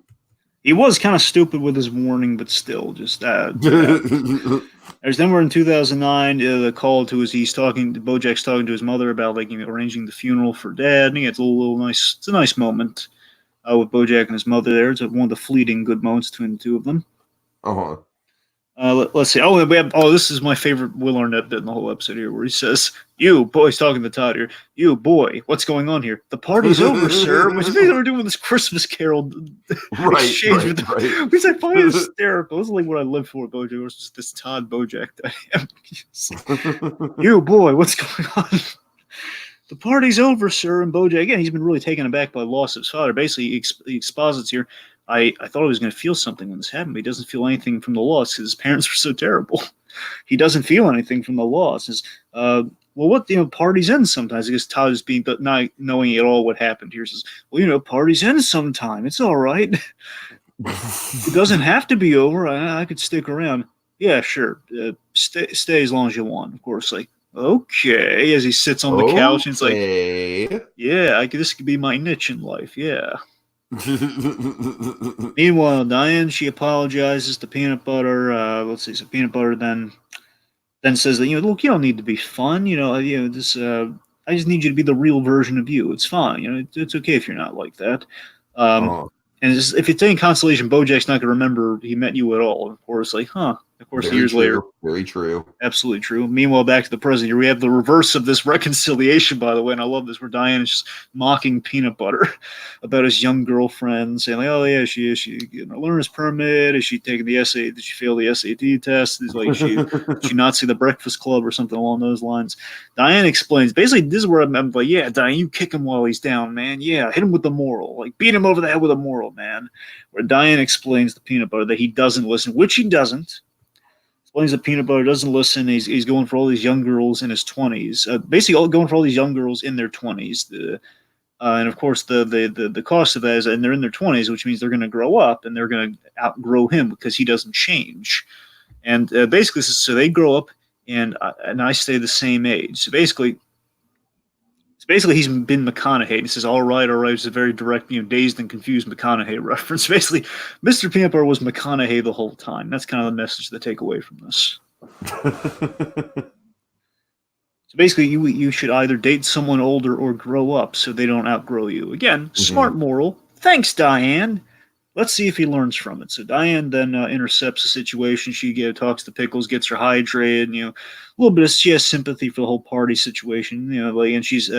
Speaker 2: He was kind of stupid with his warning, but still, just Then we're in 2009. The call to Bojack's talking to his mother about arranging the funeral for Dad. And it's a little nice. It's a nice moment with Bojack and his mother there. It's one of the fleeting good moments between the two of them.
Speaker 1: Uh-huh.
Speaker 2: Let's see. This is my favorite Will Arnett bit in the whole episode here, where he says, "You boy," he's talking to Todd here. "You boy, what's going on here? The party's over, sir." Which means we're doing this Christmas Carol exchange with them. Which I find hysterical. This is like what I live for, Bojack. It's just this Todd Bojack dynamic. "You boy, what's going on?" the party's over, sir. And Bojack, again, he's been really taken aback by the loss of his father. Basically, he exposits here. I thought I was going to feel something when this happened, but he doesn't feel anything from the loss because his parents were so terrible. He doesn't feel anything from the loss. Well, what, parties end sometimes. I guess Todd is being, but not knowing at all what happened here, says, well, parties end sometime. It's all right. It doesn't have to be over. I could stick around. Yeah, sure. Stay as long as you want. Of course, like, okay, as he sits on the couch, and it's like, yeah, this could be my niche in life. Yeah. Meanwhile, Diane, she apologizes to Peanutbutter. Let's see, so Peanutbutter then says that, look, you don't need to be fun. This. I just need you to be the real version of you. It's fine. It's okay if you're not like that. And if it's any consolation, Bojack's not going to remember he met you at all. Of course, like, huh. Of course,
Speaker 1: Very
Speaker 2: years
Speaker 1: true.
Speaker 2: later.
Speaker 1: Very true.
Speaker 2: Absolutely true. Meanwhile, back to the present here, we have the reverse of this reconciliation, by the way, and I love this, where Diane is just mocking Peanutbutter about his young girlfriend, saying, like, oh, yeah, she getting a learner's permit? Is she taking the SAT? Did she fail the SAT test? Is like, did she not see the Breakfast Club or something along those lines? Diane explains, basically, this is where I'm like, yeah, Diane, you kick him while he's down, man. Yeah, hit him with the moral. Like, beat him over the head with a moral, man. Where Diane explains to Peanutbutter that he doesn't listen, which he doesn't. Explains that Peanutbutter doesn't listen. He's going for all these young girls in his 20s. Basically, going for all these young girls in their 20s. And of course, the cost of that is, and they're in their 20s, which means they're going to grow up and they're going to outgrow him because he doesn't change. And basically, so they grow up, and I stay the same age. So basically, he's been McConaughey. He says, all right. It's a very direct, dazed and confused McConaughey reference. Basically, Mr. Peanutbutter was McConaughey the whole time. That's kind of the message to take away from this. So basically, you should either date someone older or grow up so they don't outgrow you. Again, smart moral. Thanks, Diane. Let's see if he learns from it. So Diane then intercepts the situation. She talks to Pickles, gets her hydrated. A little bit of, she has sympathy for the whole party situation. And she's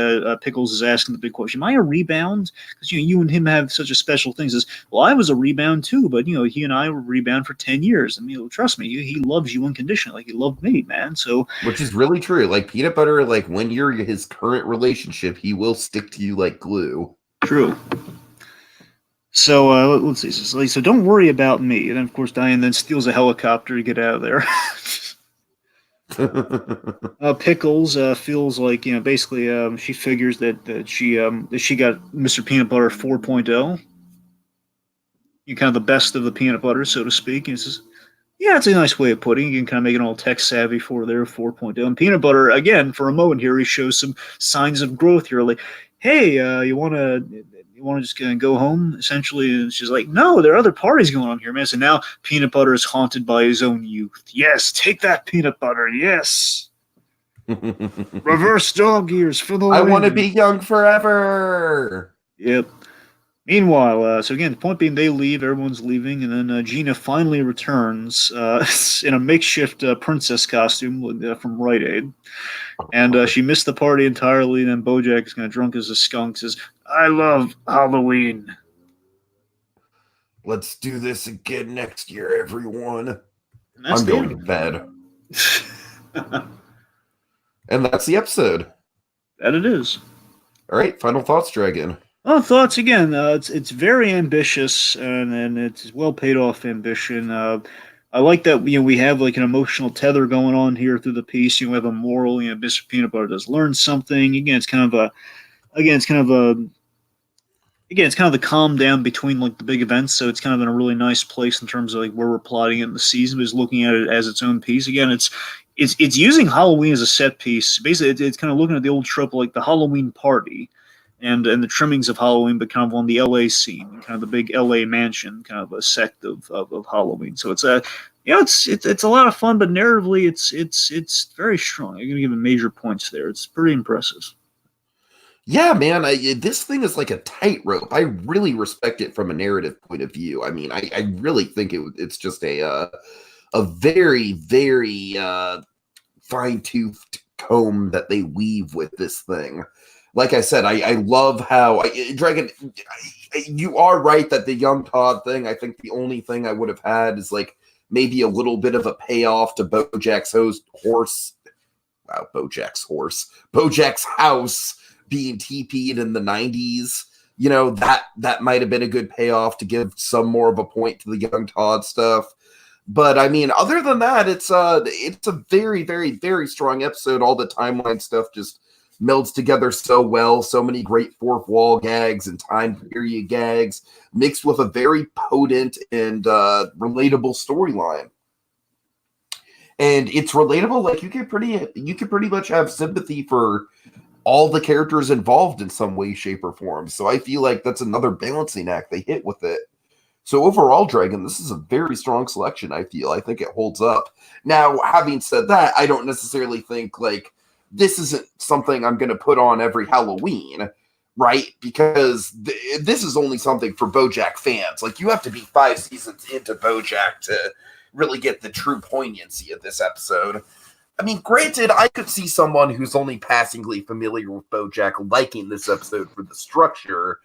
Speaker 2: Pickles is asking the big question: am I a rebound? Because you and him have such a special thing. Says, well, I was a rebound too, but he and I were rebound for 10 years. Trust me, he loves you unconditionally, like he loved me, man. So, which is really true. Like Peanutbutter, like when you're his current relationship, he will stick to you like glue. True. So let's see. So don't worry about me. And then, of course, Diane then steals a helicopter to get out of there. Pickles feels like, basically she figures that she got Mr. Peanutbutter 4.0. Kind of the best of the peanut butter, so to speak. And he says, yeah, it's a nice way of putting it. You can kind of make it all tech savvy for their 4.0. And Peanutbutter, again, for a moment here, he shows some signs of growth here. Like, hey, you want to just go home, essentially? And she's like, no, there are other parties going on here, man. So now Peanutbutter is haunted by his own youth. Yes, take that, Peanutbutter. Yes. Reverse dog ears for the win. I want to be young forever. Yep. Meanwhile, so again, the point being, they leave, everyone's leaving, and then Gina finally returns in a makeshift princess costume from Rite Aid. And she missed the party entirely, and then Bojack's kind of drunk as a skunk, says, I love Halloween. Let's do this again next year, everyone. I'm going to bed. And that's the episode. That it is. All right, final thoughts, Dragon. Well, thoughts again. It's very ambitious, and it's well paid off ambition. I like that we have like an emotional tether going on here through the piece. We have a moral. Mr. Peanutbutter does learn something. Again, it's kind of the calm down between like the big events. So it's kind of in a really nice place in terms of like where we're plotting it in the season. But just looking at it as its own piece. Again, it's using Halloween as a set piece. Basically, it's kind of looking at the old trope like the Halloween party. And the trimmings of Halloween, but kind of on the LA scene, kind of the big LA mansion, kind of a sect of Halloween. So it's it's a lot of fun, but narratively it's very strong. I'm gonna give it major points there. It's pretty impressive. Yeah, man, this thing is like a tightrope. I really respect it from a narrative point of view. I mean, I really think it's just a very, very fine-toothed comb that they weave with this thing. Like I said, I love how Dragon. You are right that the young Todd thing. I think the only thing I would have had is like maybe a little bit of a payoff to Bojack's horse. Wow, Bojack's house.
Speaker 1: being TP'd in the 90s. You know, that might have been a good payoff to give some more of a point to the young Todd stuff. But I mean, other than that, it's a very, very, very strong episode. All the timeline stuff just melds together so well. So many great fourth wall gags and time period gags mixed with a very potent and relatable storyline. And it's relatable. Like you could pretty much have sympathy for all the characters involved in some way, shape, or form. So I feel like that's another balancing act they hit with it. So overall, Dragon, this is a very strong selection, I feel. I think it holds up. Now, having said that, I don't necessarily think, like, this isn't something I'm going to put on every Halloween, right? Because this is only something for Bojack fans. Like, you have to be 5 seasons into Bojack to really get the true poignancy of this episode. I mean, granted, I could see someone who's only passingly familiar with Bojack liking this episode for the structure,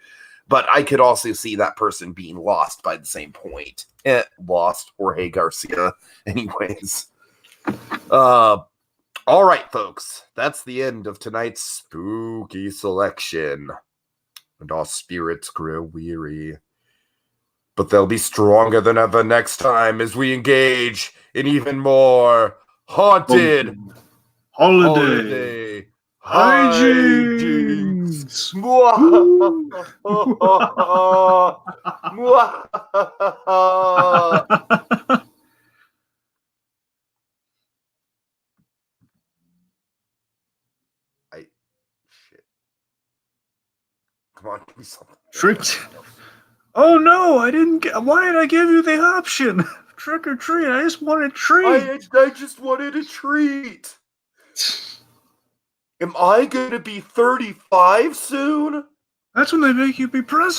Speaker 1: but I could also see that person being lost by the same point. Lost, Jorge Garcia. Anyways. All right, folks. That's the end of tonight's spooky selection. And our spirits grow weary. But they'll be stronger than ever next time as we engage in even more haunted holiday hijinks. Shit. Come on, give me something.
Speaker 2: Tricked. Oh no, I didn't get. Why did I give you the option? Trick or treat. I just wanted a treat.
Speaker 1: I just wanted a treat. Am I going to be 35 soon?
Speaker 2: That's when they make you be president.